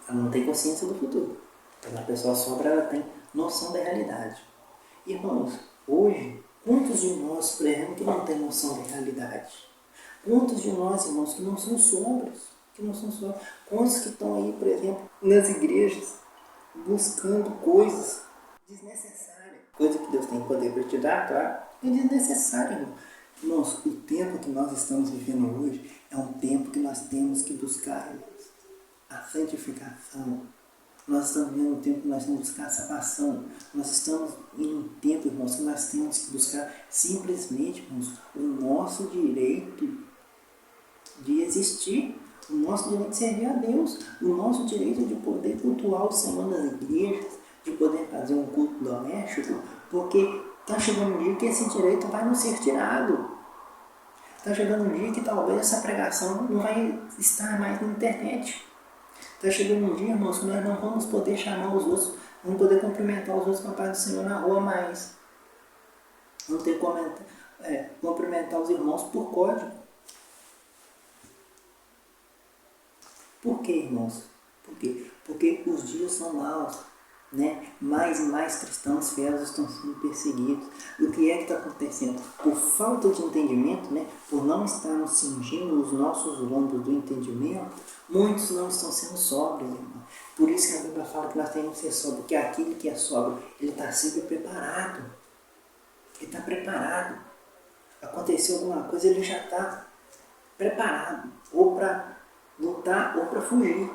Ela não tem consciência do futuro. Mas a pessoa sóbria, ela tem noção da realidade. Irmãos, hoje, quantos de nós, por exemplo, que não tem noção da realidade? Quantos de nós, irmãos, que não são sóbrios? Quantos que estão aí, por exemplo, nas igrejas, buscando coisas desnecessárias? Coisa que Deus tem poder para te dar, claro, é desnecessário, irmão. Irmãos, o tempo que nós estamos vivendo hoje é um tempo que nós temos que buscar, irmãos, a santificação. Nós estamos vivendo um tempo que nós temos que buscar a salvação. Nós estamos em um tempo, irmãos, que nós temos que buscar simplesmente, irmãos, o nosso direito de existir, o nosso direito de servir a Deus, o nosso direito de poder cultuar o Senhor nas igrejas, de poder fazer um culto doméstico, porque está chegando um dia que esse direito vai nos ser tirado. Está chegando um dia que talvez essa pregação não vai estar mais na internet. Está chegando um dia, irmãos, que nós não vamos poder chamar os outros, vamos poder cumprimentar os outros com a paz do Senhor na rua mais. Vamos ter que cumprimentar os irmãos por código. Por quê, irmãos? Por quê? Porque os dias são maus, né? Mais e mais cristãos fiéis estão sendo perseguidos. O que é que está acontecendo? Por falta de entendimento, né? Por não estarmos cingindo os nossos lombos do entendimento, muitos não estão sendo sóbrios, irmão. Por isso que a Bíblia fala que nós temos que ser sóbrios, porque aquele que é sóbrio, ele está sempre preparado. Ele está preparado. Aconteceu alguma coisa, ele já está preparado, ou para lutar ou para fugir.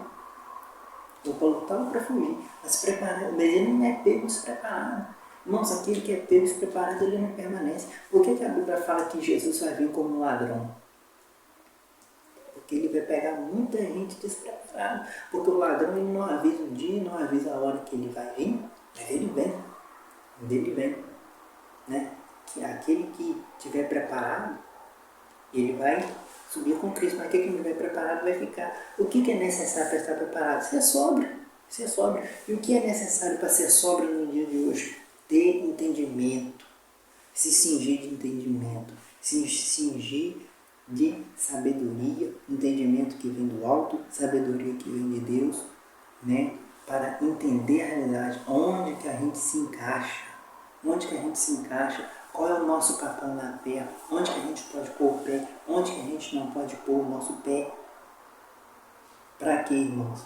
Ou para lutar ou para fugir. Mas preparado, mas ele não é pego despreparado. Irmãos, aquele que é pego despreparado, ele não permanece. Por que a Bíblia fala que Jesus vai vir como um ladrão? Porque ele vai pegar muita gente despreparada. Porque o ladrão, ele não avisa o dia, não avisa a hora que ele vai vir, mas ele vem. Ele vem. Né? Que aquele que estiver preparado, ele vai subir com Cristo, mas aquele que não estiver preparado vai ficar. O que é necessário para estar preparado? Ser sóbrio. Ser sóbrio. E o que é necessário para ser sóbrio no dia de hoje? Ter entendimento. Se cingir de entendimento. Se cingir de sabedoria. Entendimento que vem do alto. Sabedoria que vem de Deus. Né? Para entender a realidade. Onde que a gente se encaixa. Onde que a gente se encaixa. Qual é o nosso papel na terra? Onde que a gente pode pôr o pé? Onde que a gente não pode pôr o nosso pé? Para quê, irmãos?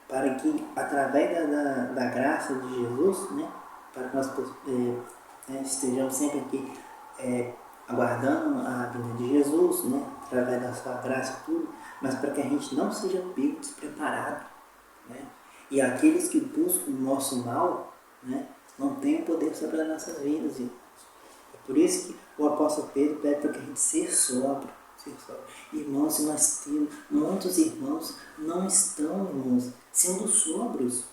Para que, através da graça de Jesus, né, para que nós estejamos sempre aqui aguardando a vinda de Jesus, né, através da sua graça e tudo, mas para que a gente não seja pego despreparado. Né? E aqueles que buscam o nosso mal, né, não têm poder sobre as nossas vidas, irmãos. Por isso que o apóstolo Pedro pede para que a gente seja sóbrio. Irmãos, nós temos, muitos irmãos não estão, irmãos, sendo sóbrios.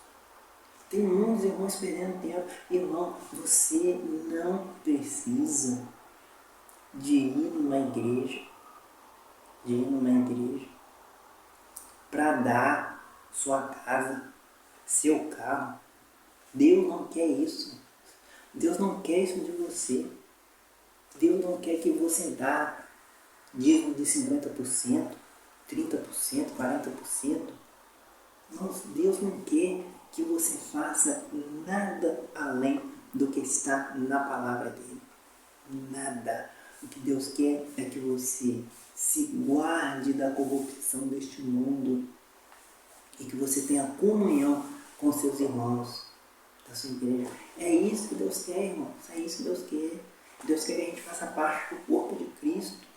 Tem muitos irmãos perdendo tempo. Irmão, você não precisa de ir numa igreja, para dar sua casa, seu carro. Deus não quer isso. Deus não quer isso de você. Deus não quer que você dá dízimo de 50%, 30%, 40%. Deus não quer que você faça nada além do que está na palavra dele. Nada. O que Deus quer é que você se guarde da corrupção deste mundo e que você tenha comunhão com seus irmãos da sua igreja. É isso que Deus quer, irmãos. É isso que Deus quer. Deus quer que a gente faça parte do corpo de Cristo.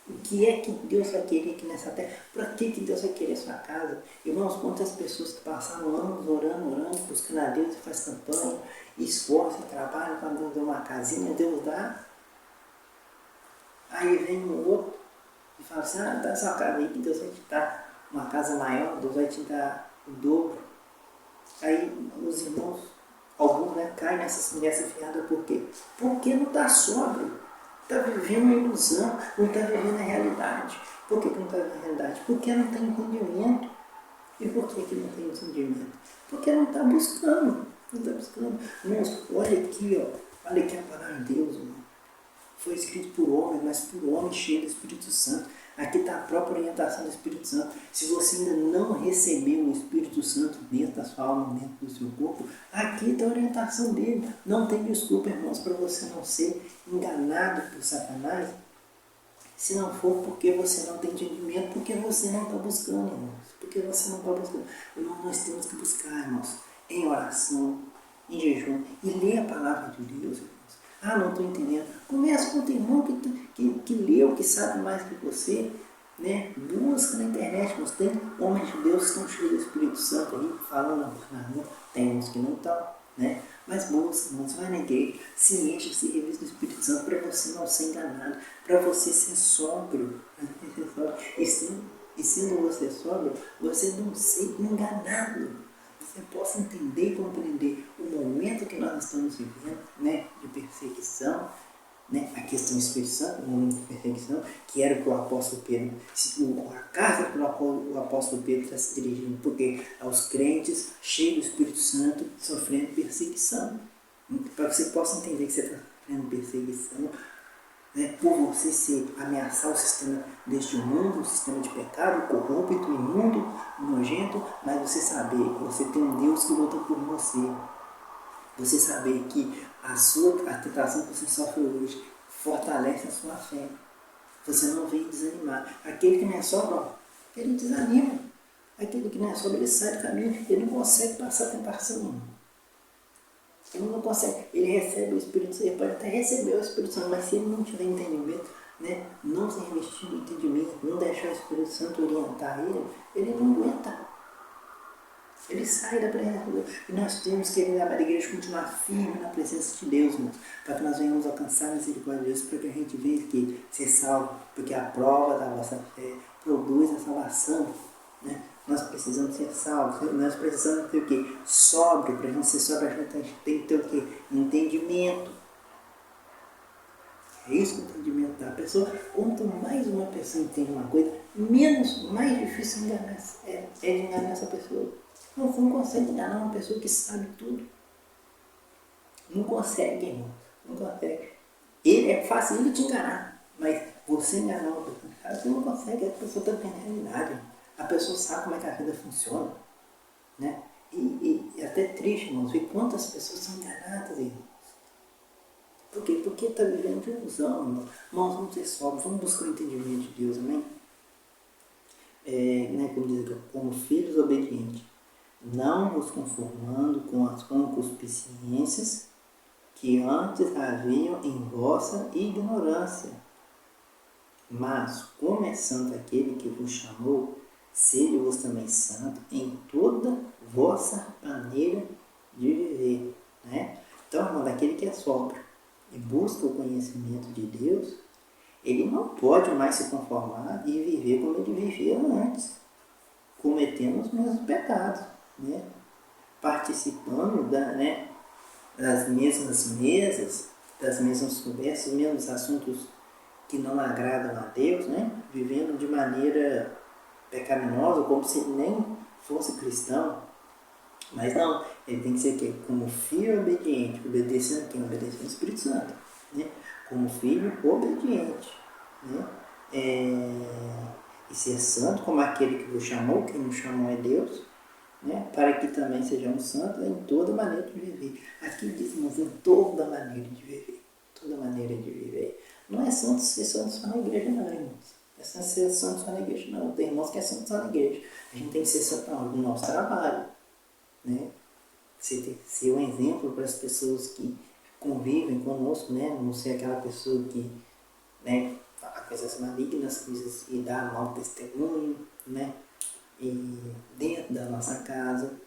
O que é que Deus vai querer aqui nessa terra? Para que Deus vai querer a sua casa? Irmãos, quantas pessoas que passaram anos orando, buscando a Deus e faz campanha, esforço, trabalho para Deus dar uma casinha, Deus dá. Aí vem um outro e fala assim, dá sua casa aí que Deus vai te dar uma casa maior, Deus vai te dar o dobro. Aí os irmãos, alguns caem nessa fiada, por quê? Porque não está sóbrio. Está vivendo uma ilusão, não está vivendo a realidade. Por que não está vivendo a realidade? Porque não tem entendimento. E por que não tem entendimento? Porque não está buscando. Não está buscando. Irmãos, olha aqui, olha aqui a palavra de Deus, irmão. Foi escrito por homem, mas por homem cheio do Espírito Santo. Aqui está a própria orientação do Espírito Santo. Se você ainda não recebeu o Espírito Santo dentro da sua alma, dentro do seu corpo, aqui está a orientação dele. Não tem desculpa, irmãos, para você não ser enganado por Satanás, se não for porque você não tem entendimento, porque você não está buscando, irmãos. Porque você não está buscando. Irmãos, nós temos que buscar, irmãos, em oração, em jejum, e ler a palavra de Deus, irmãos. Não estou entendendo. Começa com o teu irmão que leu, que sabe mais que você, né? Busca na internet, mas tem homens de Deus que estão cheios do Espírito Santo aí, falando na rua, tem uns que não estão, né? Mas busca, irmãos, vai na igreja, se enche, se revista do Espírito Santo para você não ser enganado, para você ser sóbrio. E sendo você sóbrio, você não ser enganado. Você possa entender e compreender o momento que nós estamos vivendo, né, de perseguição, né, a questão do Espírito Santo, o momento de perseguição, que era o que o apóstolo Pedro, a carta que o apóstolo Pedro está se dirigindo, porque aos crentes cheios do Espírito Santo sofrendo perseguição. Para que você possa entender que você está sofrendo perseguição, né, por você ameaçar o sistema deste mundo, o sistema de pecado, corrupto, imundo, nojento, mas você saber que você tem um Deus que luta por você. Você saber que a tentação que você sofre hoje fortalece a sua fé. Você não vem desanimar. Aquele que não é sóbrio, ele desanima. Aquele que não é sóbrio, ele sai do caminho, ele não consegue passar a tentação. Ele não consegue, ele recebe o Espírito Santo, ele pode até receber o Espírito Santo, mas se ele não tiver entendimento, né, não se investir no entendimento, não deixar o Espírito Santo orientar ele não aguenta. Ele sai da presença de Deus. E nós temos que, a igreja, continuar firme na presença de Deus, irmãos, para que nós venhamos alcançar a misericórdia de Deus, para que a gente veja que ser salvo, porque a prova da vossa fé produz a salvação, né? Nós precisamos ser salvos, nós precisamos ter o quê? Sóbrio. Para a gente ser sóbrio, a gente tem que ter o quê? Entendimento. É isso que o entendimento da pessoa. Quanto mais uma pessoa entende uma coisa, mais difícil é de enganar essa pessoa. Você não consegue enganar uma pessoa que sabe tudo. Não consegue, irmão. Não consegue. É fácil ele te enganar, mas você enganar uma pessoa que sabe, você não consegue. A pessoa está tendo realidade. A pessoa sabe como é que a vida funciona, né? E é até triste, irmãos, ver quantas pessoas são enganadas, irmãos. Por quê? Porque está vivendo de ilusão, irmãos. Irmãos, vamos ser sóbrios, vamos buscar o entendimento de Deus, amém? Como diz aqui, como filhos obedientes, não vos conformando com as concupiscências que antes haviam em vossa ignorância, mas, como é santo aquele que vos chamou, sede-vos também santo em toda vossa maneira de viver, né? Então, irmão, daquele que é sóbrio e busca o conhecimento de Deus, ele não pode mais se conformar e viver como ele vivia antes, cometendo os mesmos pecados, né? Participando das mesmas mesas, das mesmas conversas, dos mesmos assuntos que não agradam a Deus, né? Vivendo de maneira pecaminosa, como se ele nem fosse cristão. Mas não, ele tem que ser quê? Como filho obediente, obedecendo a quem? Obedecendo ao Espírito Santo, né? Como filho obediente, né? E ser santo como aquele que vos chamou, quem nos chamou é Deus, né? Para que também sejamos santos em toda maneira de viver. Aqui diz, mas em toda maneira de viver. Toda maneira de viver. Não é santo ser santo só na igreja não, irmãos. É santo ser santo só na igreja não. Tem irmãos que é santo só na igreja. A gente tem que ser santo no nosso trabalho, né? Ser um exemplo para as pessoas que convivem conosco, né? Não ser aquela pessoa que, né, fala coisas malignas, coisas e dá mau testemunho, né? E dentro da nossa casa,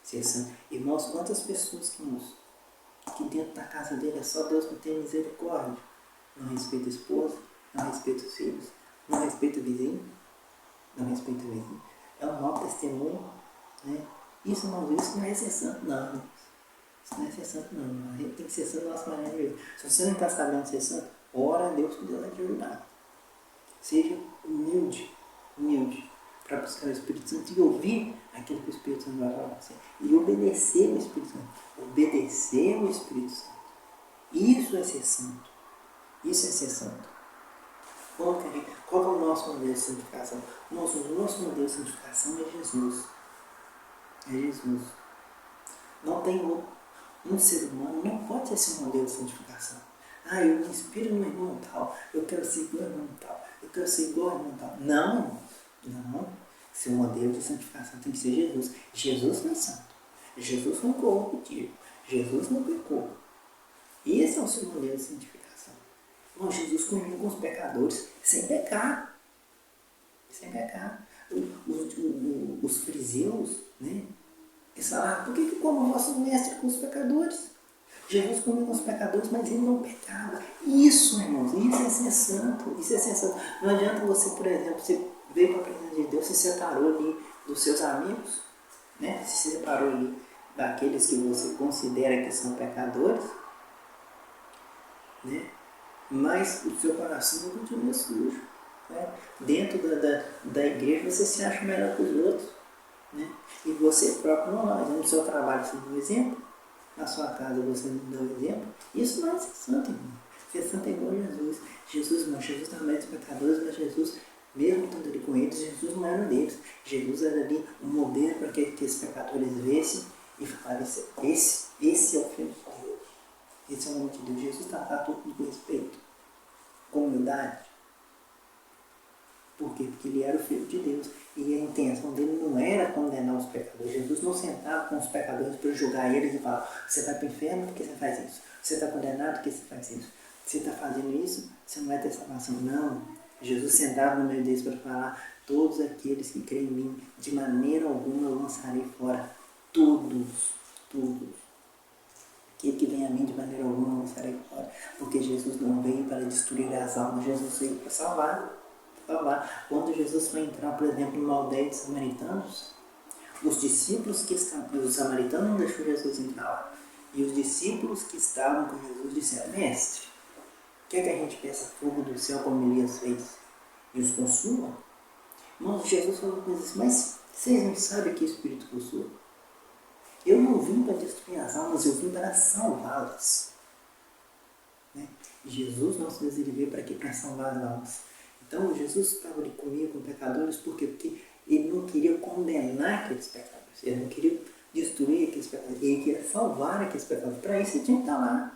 ser santo. Irmãos, quantas pessoas que dentro da casa dele é só Deus que tem misericórdia. Não respeita a esposa, não respeita os filhos, não respeita o vizinho, não respeita o vizinho. É um mau testemunho, né? Isso, irmãos, isso não é ser santo, não. Isso não é ser santo, não. A gente tem que ser santo da nossa maneira de viver. Se você não está sabendo ser santo, ora a Deus que Deus vai te ajudar. Seja humilde, humilde, para buscar o Espírito Santo e ouvir aquilo que o Espírito Santo vai falar para você. E obedecer o Espírito Santo. Obedecer o Espírito Santo. Isso é ser santo. Isso é ser santo. Qual é o nosso modelo de santificação? O nosso modelo de santificação é Jesus. É Jesus. Não tem outro. Um ser humano não pode ser esse modelo de santificação. Eu me inspiro no irmão tal. Eu quero ser igual ao irmão tal. Eu quero ser igual ao irmão tal. Não, irmão. Não. Seu modelo de santificação tem que ser Jesus. Jesus não é santo. Jesus não corruptível. Jesus não pecou. Esse é o seu modelo de santificação. Bom, Jesus comia com os pecadores sem pecar. Sem pecar. Os fariseus, né? Eles falaram, por que come o vosso mestre com os pecadores? Jesus comia com os pecadores, mas ele não pecava. Isso, irmãos, isso é ser santo. Isso é ser santo. Não adianta você, por exemplo, você veio para a presença de Deus, se separou ali dos seus amigos, né? Se separou ali daqueles que você considera que são pecadores, né? Mas o seu coração continua sujo. Né? Dentro da igreja você se acha melhor que os outros. Né? E você próprio não, mas no seu trabalho você dá um exemplo, na sua casa você não dá um exemplo. Isso não é ser santo, irmão. Ser santo é igual a Jesus. Jesus estava meio dos pecadores, mas Jesus, mesmo estando ali com eles, Jesus não era um deles. Jesus era ali um modelo para que esses pecadores vissem e falaram, esse é o Filho de Deus. Esse é o nome de Deus. Jesus tratava tudo com respeito, com humildade. Por quê? Porque ele era o Filho de Deus. E a intenção dele não era condenar os pecadores. Jesus não sentava com os pecadores para julgar eles e falar, você vai para o inferno porque você faz isso. Você está condenado porque você faz isso. Você está fazendo isso, você não vai ter salvação. Não. Jesus sentava no meio deles para falar, todos aqueles que creem em mim, de maneira alguma eu lançarei fora. Todos. Aquele que vem a mim, de maneira alguma eu lançarei fora. Porque Jesus não veio para destruir as almas, Jesus veio para salvar. Quando Jesus foi entrar, por exemplo, numa aldeia de samaritanos, os discípulos que estavam, os samaritanos não deixou Jesus entrar lá, e os discípulos que estavam com Jesus disseram, mestre, quer que a gente peça fogo do céu como Elias fez e os consuma? Irmãos, Jesus falou com eles, mas vocês não sabem que Espírito possui? Eu não vim para destruir as almas, eu vim para salvá-las. Né? Jesus, nosso Deus, ele veio para quê? Para salvar as almas. Então, Jesus estava ali comigo com pecadores, por quê? Porque ele não queria condenar aqueles pecadores, ele não queria destruir aqueles pecadores, ele queria salvar aqueles pecadores. Para isso ele tinha que estar lá,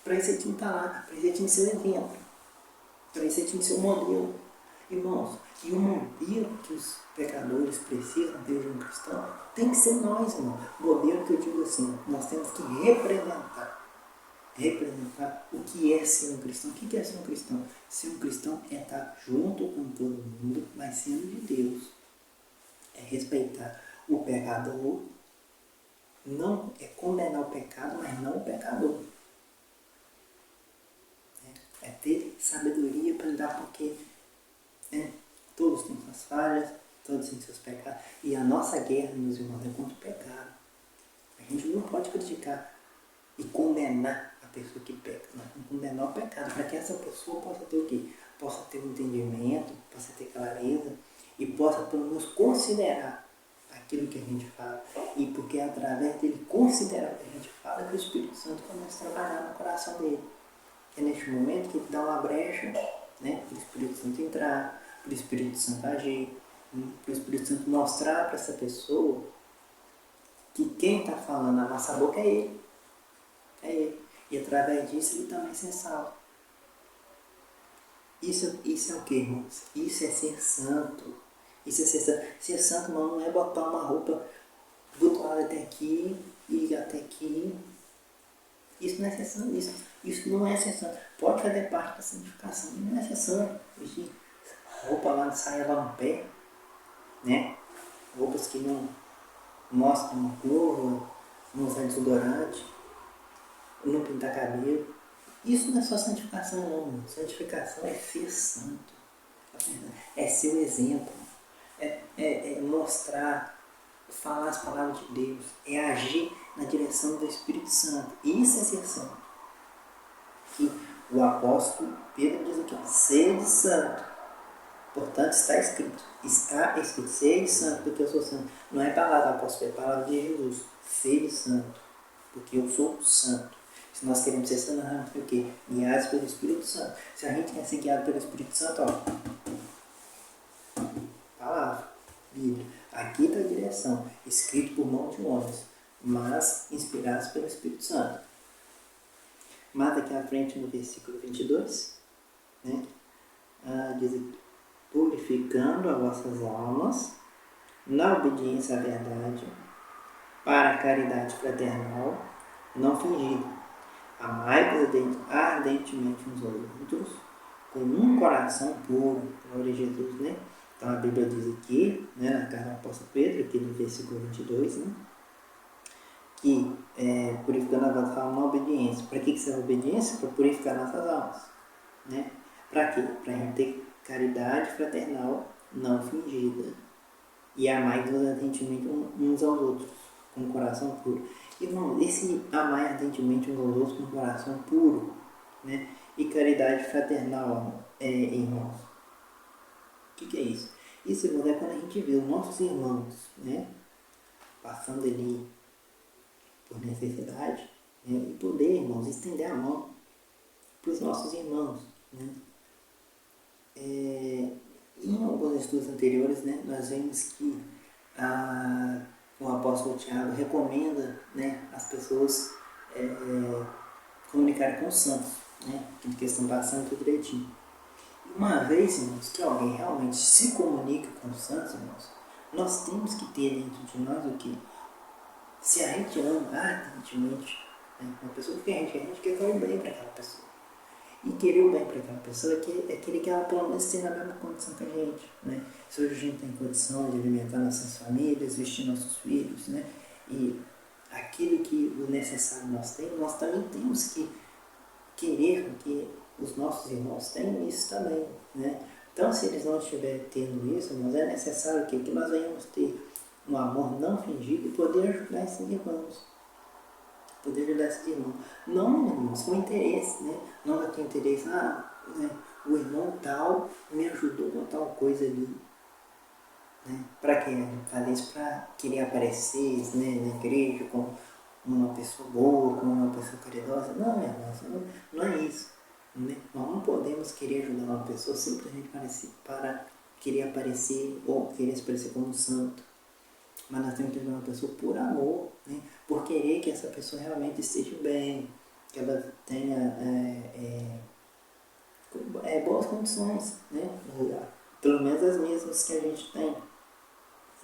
para isso ele tinha que estar lá, para isso ele tinha que ser um exemplo, para isso ele tinha que ser um modelo. Irmãos, e o modelo que os pecadores precisam ter de um cristão tem que ser nós, irmão. Modelo que eu digo assim, nós temos que representar o que é ser um cristão. O que é ser um cristão? Ser um cristão é estar junto com todo mundo, mas sendo de Deus. É respeitar o pecador, não é condenar o pecado, mas não o pecador. É ter sabedoria para lidar, porque todos têm suas falhas, todos têm seus pecados, e a nossa guerra, meus irmãos, é contra o pecado. A gente não pode criticar e condenar a pessoa que peca, nós vamos condenar o pecado, para que essa pessoa possa ter o quê? Possa ter um entendimento, possa ter clareza e possa pelo menos considerar aquilo que a gente fala. E porque é através dele considerar o que a gente fala que o Espírito Santo começa a trabalhar no coração dele. É neste momento que ele dá uma brecha, né, para o Espírito Santo entrar, para o Espírito Santo agir, para o Espírito Santo mostrar para essa pessoa que quem está falando na nossa boca é ele. É ele. E através disso ele também se salva. Isso é o que, irmãos? Isso é ser santo. Isso é ser santo. Ser santo, irmão, não é botar uma roupa botoada até aqui e até aqui. Isso não é ser santo. Isso não é ser santo. Pode fazer parte da santificação, mas não é ser santo. Vestir roupa lá de saia lá no pé, né? Roupas que não mostram uma curva, não usar desodorante, não pintar cabelo. Isso não é só santificação, não. Santificação é ser santo. É ser o exemplo. É mostrar, falar as palavras de Deus. É agir na direção do Espírito Santo. Isso é ser santo. Que o apóstolo Pedro diz aqui, sede santo. Portanto, está escrito, sede santo, porque eu sou santo. Não é palavra do apóstolo, é palavra de Jesus. Sede santo, porque eu sou santo. Se nós queremos ser santos, nós vamos ter o quê? Guiados pelo Espírito Santo. Se a gente quer ser guiado pelo Espírito Santo, ó, palavra, Bíblia. Aqui está a direção, escrito por mão de homens, mas inspirados pelo Espírito Santo. Mas aqui à frente no versículo 22, né, diz aqui, purificando as vossas almas na obediência à verdade, para a caridade fraternal, não fingida. Amai-vos ardentemente uns aos outros, com um coração puro. Glória a Jesus, né? Então a Bíblia diz aqui, né, na carta do apóstolo Pedro, aqui no versículo 22, né, que purificando a vossa alma na obediência. Para que serve a obediência? Para purificar nossas almas. Né? Para quê? Para a gente ter caridade fraternal não fingida. E amai-vos ardentemente uns aos outros, com o coração puro. Irmão, esse amar ardentemente uns aos outros com o coração puro, né? E caridade fraternal, irmãos. O que é isso? Isso, irmãos, é quando a gente vê os nossos irmãos, né, passando ali por necessidade, né, e poder, irmãos, estender a mão para os nossos irmãos, né? Em alguns estudos anteriores, né, nós vemos que o apóstolo Tiago recomenda, né, as pessoas comunicarem com os santos, né, que estão passando tudo direitinho. Uma vez, irmãos, que alguém realmente se comunica com os santos, irmãos, nós temos que ter dentro de nós o que? Se a gente ama ardentemente, né, uma pessoa, porque a gente quer o bem para aquela pessoa. E querer o bem para aquela pessoa é querer que ela pelo menos esteja na mesma condição que a gente. Né? Se hoje a gente tem condição de alimentar nossas famílias, vestir nossos filhos, né? E aquilo que o necessário nós temos, nós também temos que querer que os nossos irmãos tenham isso também. Né? Então, se eles não estiverem tendo isso, mas é necessário que nós venhamos ter um amor não fingido e poder ajudar esses irmãos. Poder ajudar esses irmãos. Não, irmãos, com interesse, né? Não vai ter interesse, né, o irmão tal me ajudou com tal coisa ali. Né? Para quê? Fazer isso para querer aparecer, né, na igreja como uma pessoa boa, como uma pessoa caridosa. Não, irmãos, não é isso. Né? Nós não podemos querer ajudar uma pessoa simplesmente para querer aparecer ou querer se parecer como um santo. Mas nós temos que ajudar uma pessoa por amor, né? Por querer que essa pessoa realmente esteja bem, que ela tenha boas condições, né? Pelo menos as mesmas que a gente tem.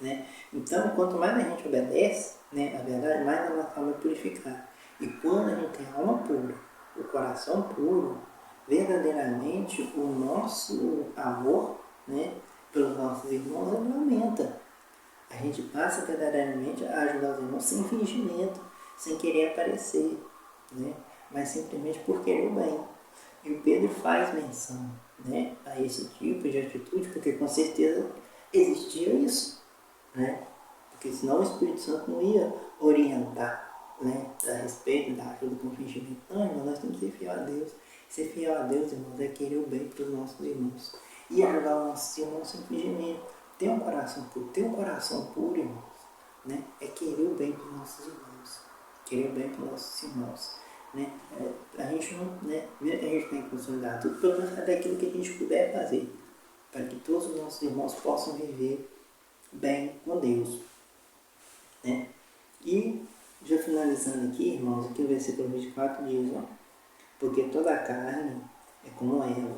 Né? Então, quanto mais a gente obedece, né, a verdade, mais a nossa alma é purificada. E quando a gente tem a alma pura, o coração puro, verdadeiramente o nosso amor, né, pelos nossos irmãos, ele aumenta. A gente passa verdadeiramente a ajudar os irmãos sem fingimento, sem querer aparecer, né? Mas simplesmente por querer o bem. E o Pedro faz menção, né, a esse tipo de atitude, porque com certeza existia isso. Né? Porque senão o Espírito Santo não ia orientar, né, a respeito da ajuda com fingimento. Não, irmão, nós temos que ser fiel a Deus. Ser fiel a Deus, irmãos, é querer o bem para os nossos irmãos. E ajudar os nossos irmãos sem fingimento. Ter um coração puro, irmãos, né, é querer o bem para os nossos irmãos. Querer o bem para os nossos irmãos. Né? A gente não, né, a gente tem que consolidar tudo, pelo menos daquilo que a gente puder fazer, para que todos os nossos irmãos possam viver bem com Deus. Né? E, já finalizando aqui, irmãos, aqui o versículo 24 diz, ó, porque toda a carne é como Eva,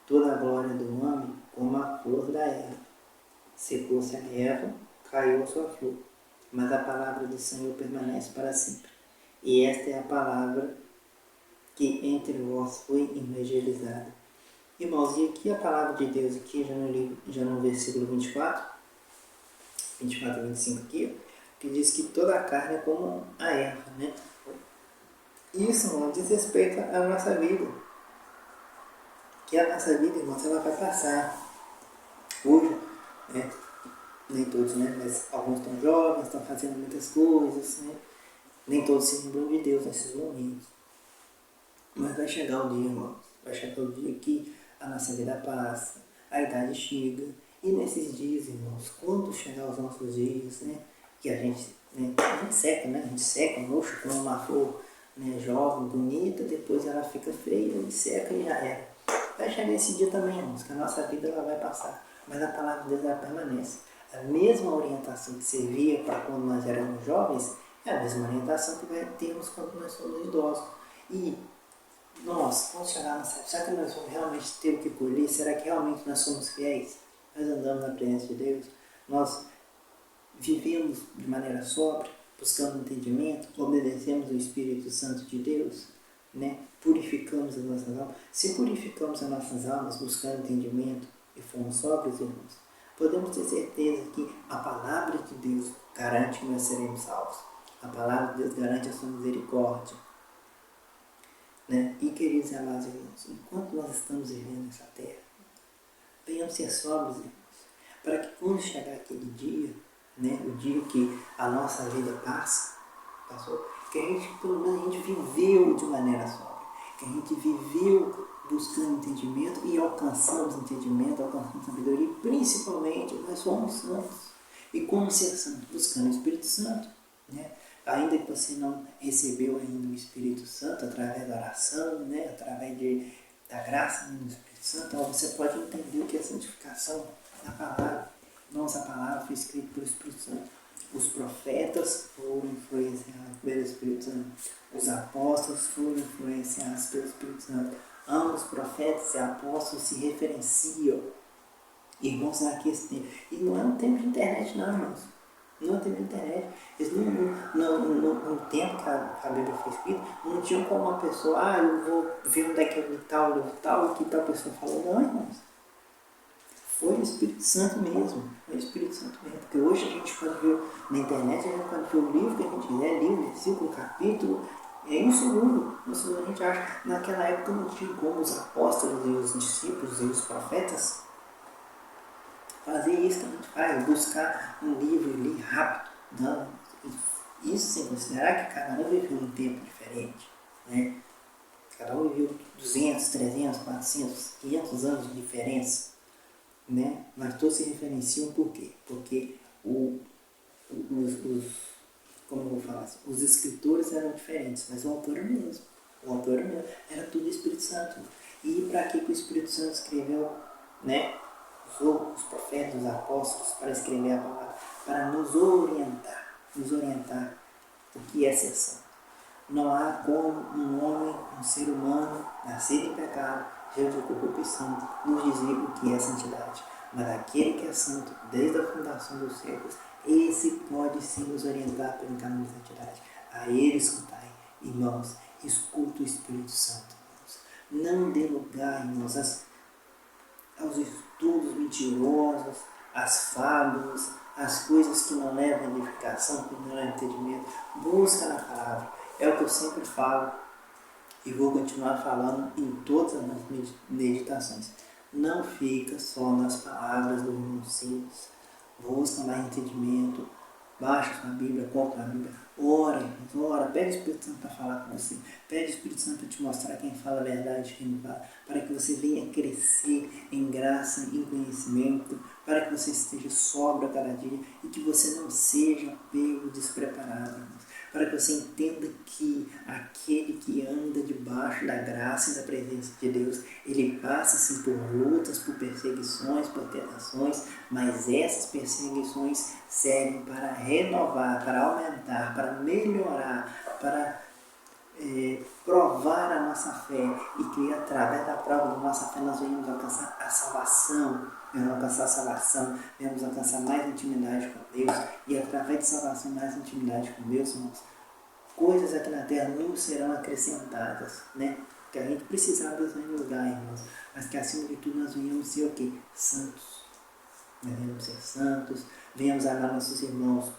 toda a glória do homem como a flor da erva. Secou-se a erva, caiu a sua flor, mas a palavra do Senhor permanece para sempre. E esta é a palavra que entre vós foi evangelizada. Irmãos, e aqui a palavra de Deus, aqui já no versículo 24 e 25 aqui, que diz que toda a carne é como a erva, né? Isso, irmão, diz respeito à nossa vida. Que a nossa vida, irmãos, ela vai passar. Hoje, né? Nem todos, né? Mas alguns estão jovens, estão fazendo muitas coisas, né? Nem todos se lembram de Deus nesses momentos. Mas vai chegar o dia, irmãos. Vai chegar o dia que a nossa vida passa, a idade chega. E nesses dias, irmãos, quando chegar os nossos dias, né? Que a gente seca, né? A gente seca, murcha como uma flor, né, jovem, bonita, depois ela fica feia e seca e já era. Vai chegar esse dia também, irmãos, que a nossa vida ela vai passar. Mas a palavra de Deus ela permanece. A mesma orientação que servia para quando nós éramos jovens é a mesma orientação que vai termos quando nós somos idosos. E nós, quando chegar nessa época, será que nós vamos realmente ter o que colher? Será que realmente nós somos fiéis? Nós andamos na presença de Deus? Nós vivemos de maneira sóbria, buscando entendimento, obedecemos o Espírito Santo de Deus, né? Purificamos as nossas almas. Se purificamos as nossas almas buscando entendimento e fomos sóbrios, irmãos, podemos ter certeza que a palavra de Deus garante que nós seremos salvos. A palavra de Deus garante a sua misericórdia. Né? E, queridos e amados irmãos, enquanto nós estamos vivendo nessa terra, venhamos ser sóbrios, irmãos, para que quando chegar aquele dia, né, o dia que a nossa vida passou, que a gente, pelo menos, a gente viveu de maneira sóbria, que a gente viveu buscando entendimento e alcançamos entendimento, alcançamos sabedoria, e principalmente nós somos santos. E como ser santo? Buscando o Espírito Santo, né? Ainda que você não recebeu ainda o Espírito Santo através da oração, né? Através da graça do Espírito Santo, então você pode entender o que é santificação na palavra. Nossa palavra foi escrita pelo Espírito Santo. Os profetas foram influenciados pelo Espírito Santo. Os apóstolos foram influenciados pelo Espírito Santo. Ambos profetas e apóstolos se referenciam. Irmãos, naquele tempo. E não é um tempo de internet, não, irmãos. Não é um tempo de internet. Eles no tempo que a Bíblia foi escrita, não tinham como uma pessoa, eu vou ver onde é que eu li tal, o que tal pessoa falou. Não, irmãos. Foi o Espírito Santo mesmo. Foi o Espírito Santo mesmo. Porque hoje a gente pode ver na internet, a gente pode ver o livro que a gente quiser, livro, versículo, capítulo, em um segundo. No segundo a gente acha. Naquela época não tinha como os apóstolos e os discípulos e os profetas fazer isso que a gente faz, buscar um livro e ler rápido. Não. Isso sem considerar que cada um viveu um tempo diferente. Né? Cada um viveu 200, 300, 400, 500 anos de diferença. Né? Mas todos se referenciam por quê? Porque como eu vou falar assim, os escritores eram diferentes, mas o autor era o mesmo. O autor era o mesmo. Era tudo Espírito Santo. E para que o Espírito Santo escreveu, né? Os profetas, os apóstolos, para escrever a palavra, para nos orientar o que é ser santo. Não há como um homem, um ser humano, nascido em pecado, cheio de corrupção, nos dizer o que é santidade. Mas aquele que é santo, desde a fundação dos séculos, esse pode sim nos orientar pelo caminho da santidade. A ele escutai, irmãos, escuta o Espírito Santo, irmãos. Não dê lugar, irmãos, aos estudos mentirosos, às fábulas, às coisas que não levam a edificação, que não levam a entendimento. Busca na palavra. É o que eu sempre falo e vou continuar falando em todas as minhas meditações. Não fica só nas palavras dos mocinhos. Busca mais entendimento. Baixa sua Bíblia, compra a Bíblia. Ora, pede o Espírito Santo para falar com você. Pede o Espírito Santo para te mostrar quem fala a verdade e quem não fala. Para que você venha crescer em graça, em conhecimento. Para que você esteja sóbrio a cada dia e que você não seja pego despreparado. Para que você entenda que aquele que anda debaixo da graça e da presença de Deus, ele passa sim por lutas, por perseguições, por tentações, mas essas perseguições servem para renovar, para aumentar, para melhorar, para provar a nossa fé e que através da prova da nossa fé nós venhamos alcançar a salvação, venhamos alcançar mais intimidade com Deus e através de salvação mais intimidade com Deus, irmãos, coisas aqui na terra nos serão acrescentadas, né? Que a gente precisava Deus vai nos dar, irmãos, mas que acima de tudo nós venhamos ser o quê? Santos. Nós venhamos ser santos, venhamos amar nossos irmãos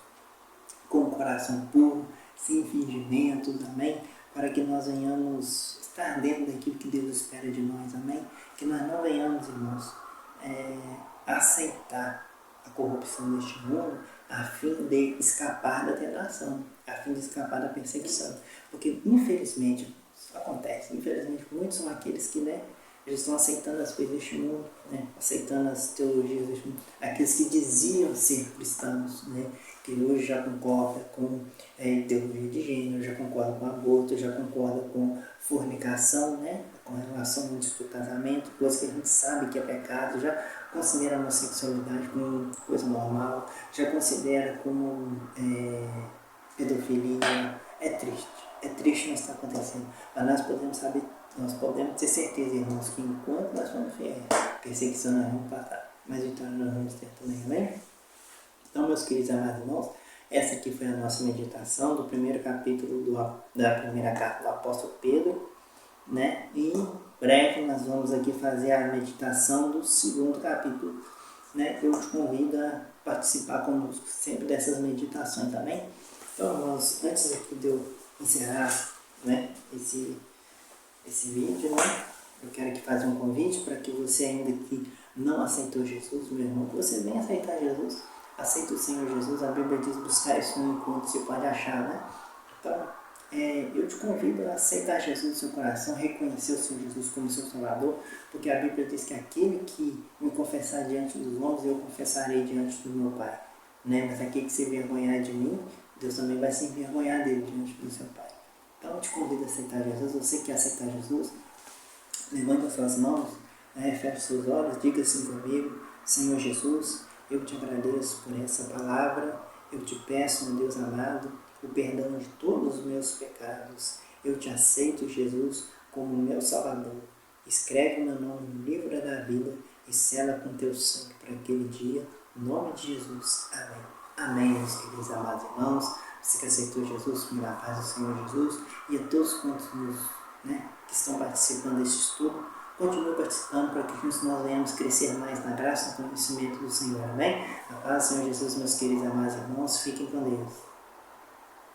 com o coração puro, sem fingimentos, amém? Para que nós venhamos estar dentro daquilo que Deus espera de nós, amém? Que nós não venhamos, irmãos, aceitar a corrupção deste mundo a fim de escapar da tentação, a fim de escapar da perseguição. Porque, infelizmente, isso acontece, infelizmente, muitos são aqueles que, né, eles estão aceitando as coisas deste mundo, né, aceitando as teologias deste mundo, aqueles que diziam ser cristãos, né, que hoje já concorda com ideologia de gênero, já concorda com aborto, já concorda com fornicação, né, com relação ao tipo de casamento, coisa que a gente sabe que é pecado, já considera a homossexualidade como coisa normal, já considera como pedofilia. É triste mas está acontecendo. Mas nós podemos saber, nós podemos ter certeza, irmãos, que enquanto nós somos fiéis, perseguição nós vamos passar, mas vitória nós vamos ter também, amém? Então, meus queridos amados irmãos, essa aqui foi a nossa meditação do primeiro capítulo da primeira carta do apóstolo Pedro, né? E em breve nós vamos aqui fazer a meditação do segundo capítulo, né? Eu te convido a participar conosco sempre dessas meditações também. Então, irmãos, antes aqui de eu encerrar, né, esse vídeo, né, eu quero aqui fazer um convite para que você ainda que não aceitou Jesus, meu irmão, que você venha aceitar Jesus, aceita o Senhor Jesus. A Bíblia diz buscar isso no encontro, você pode achar, né? Então, eu te convido a aceitar Jesus no seu coração, reconhecer o Senhor Jesus como seu Salvador, porque a Bíblia diz que aquele que me confessar diante dos homens, eu confessarei diante do meu Pai, né? Mas aquele que se envergonhar de mim, Deus também vai se envergonhar dele diante do seu Pai. Então eu te convido a aceitar Jesus. Você que quer aceitar Jesus, levante as suas mãos, feche seus olhos, diga assim comigo: Senhor Jesus, eu te agradeço por essa palavra, eu te peço, meu Deus amado, o perdão de todos os meus pecados. Eu te aceito, Jesus, como meu Salvador. Escreve meu nome no livro da vida e sela com teu sangue para aquele dia. Em nome de Jesus. Amém. Amém, meus queridos amados irmãos. Você que aceitou Jesus, primeira paz do Senhor Jesus, e a todos quantos que estão participando deste estudo, continue participando para que nós venhamos crescer mais na graça e no conhecimento do Senhor. Amém? A paz do Senhor Jesus, meus queridos amados irmãos, fiquem com Deus.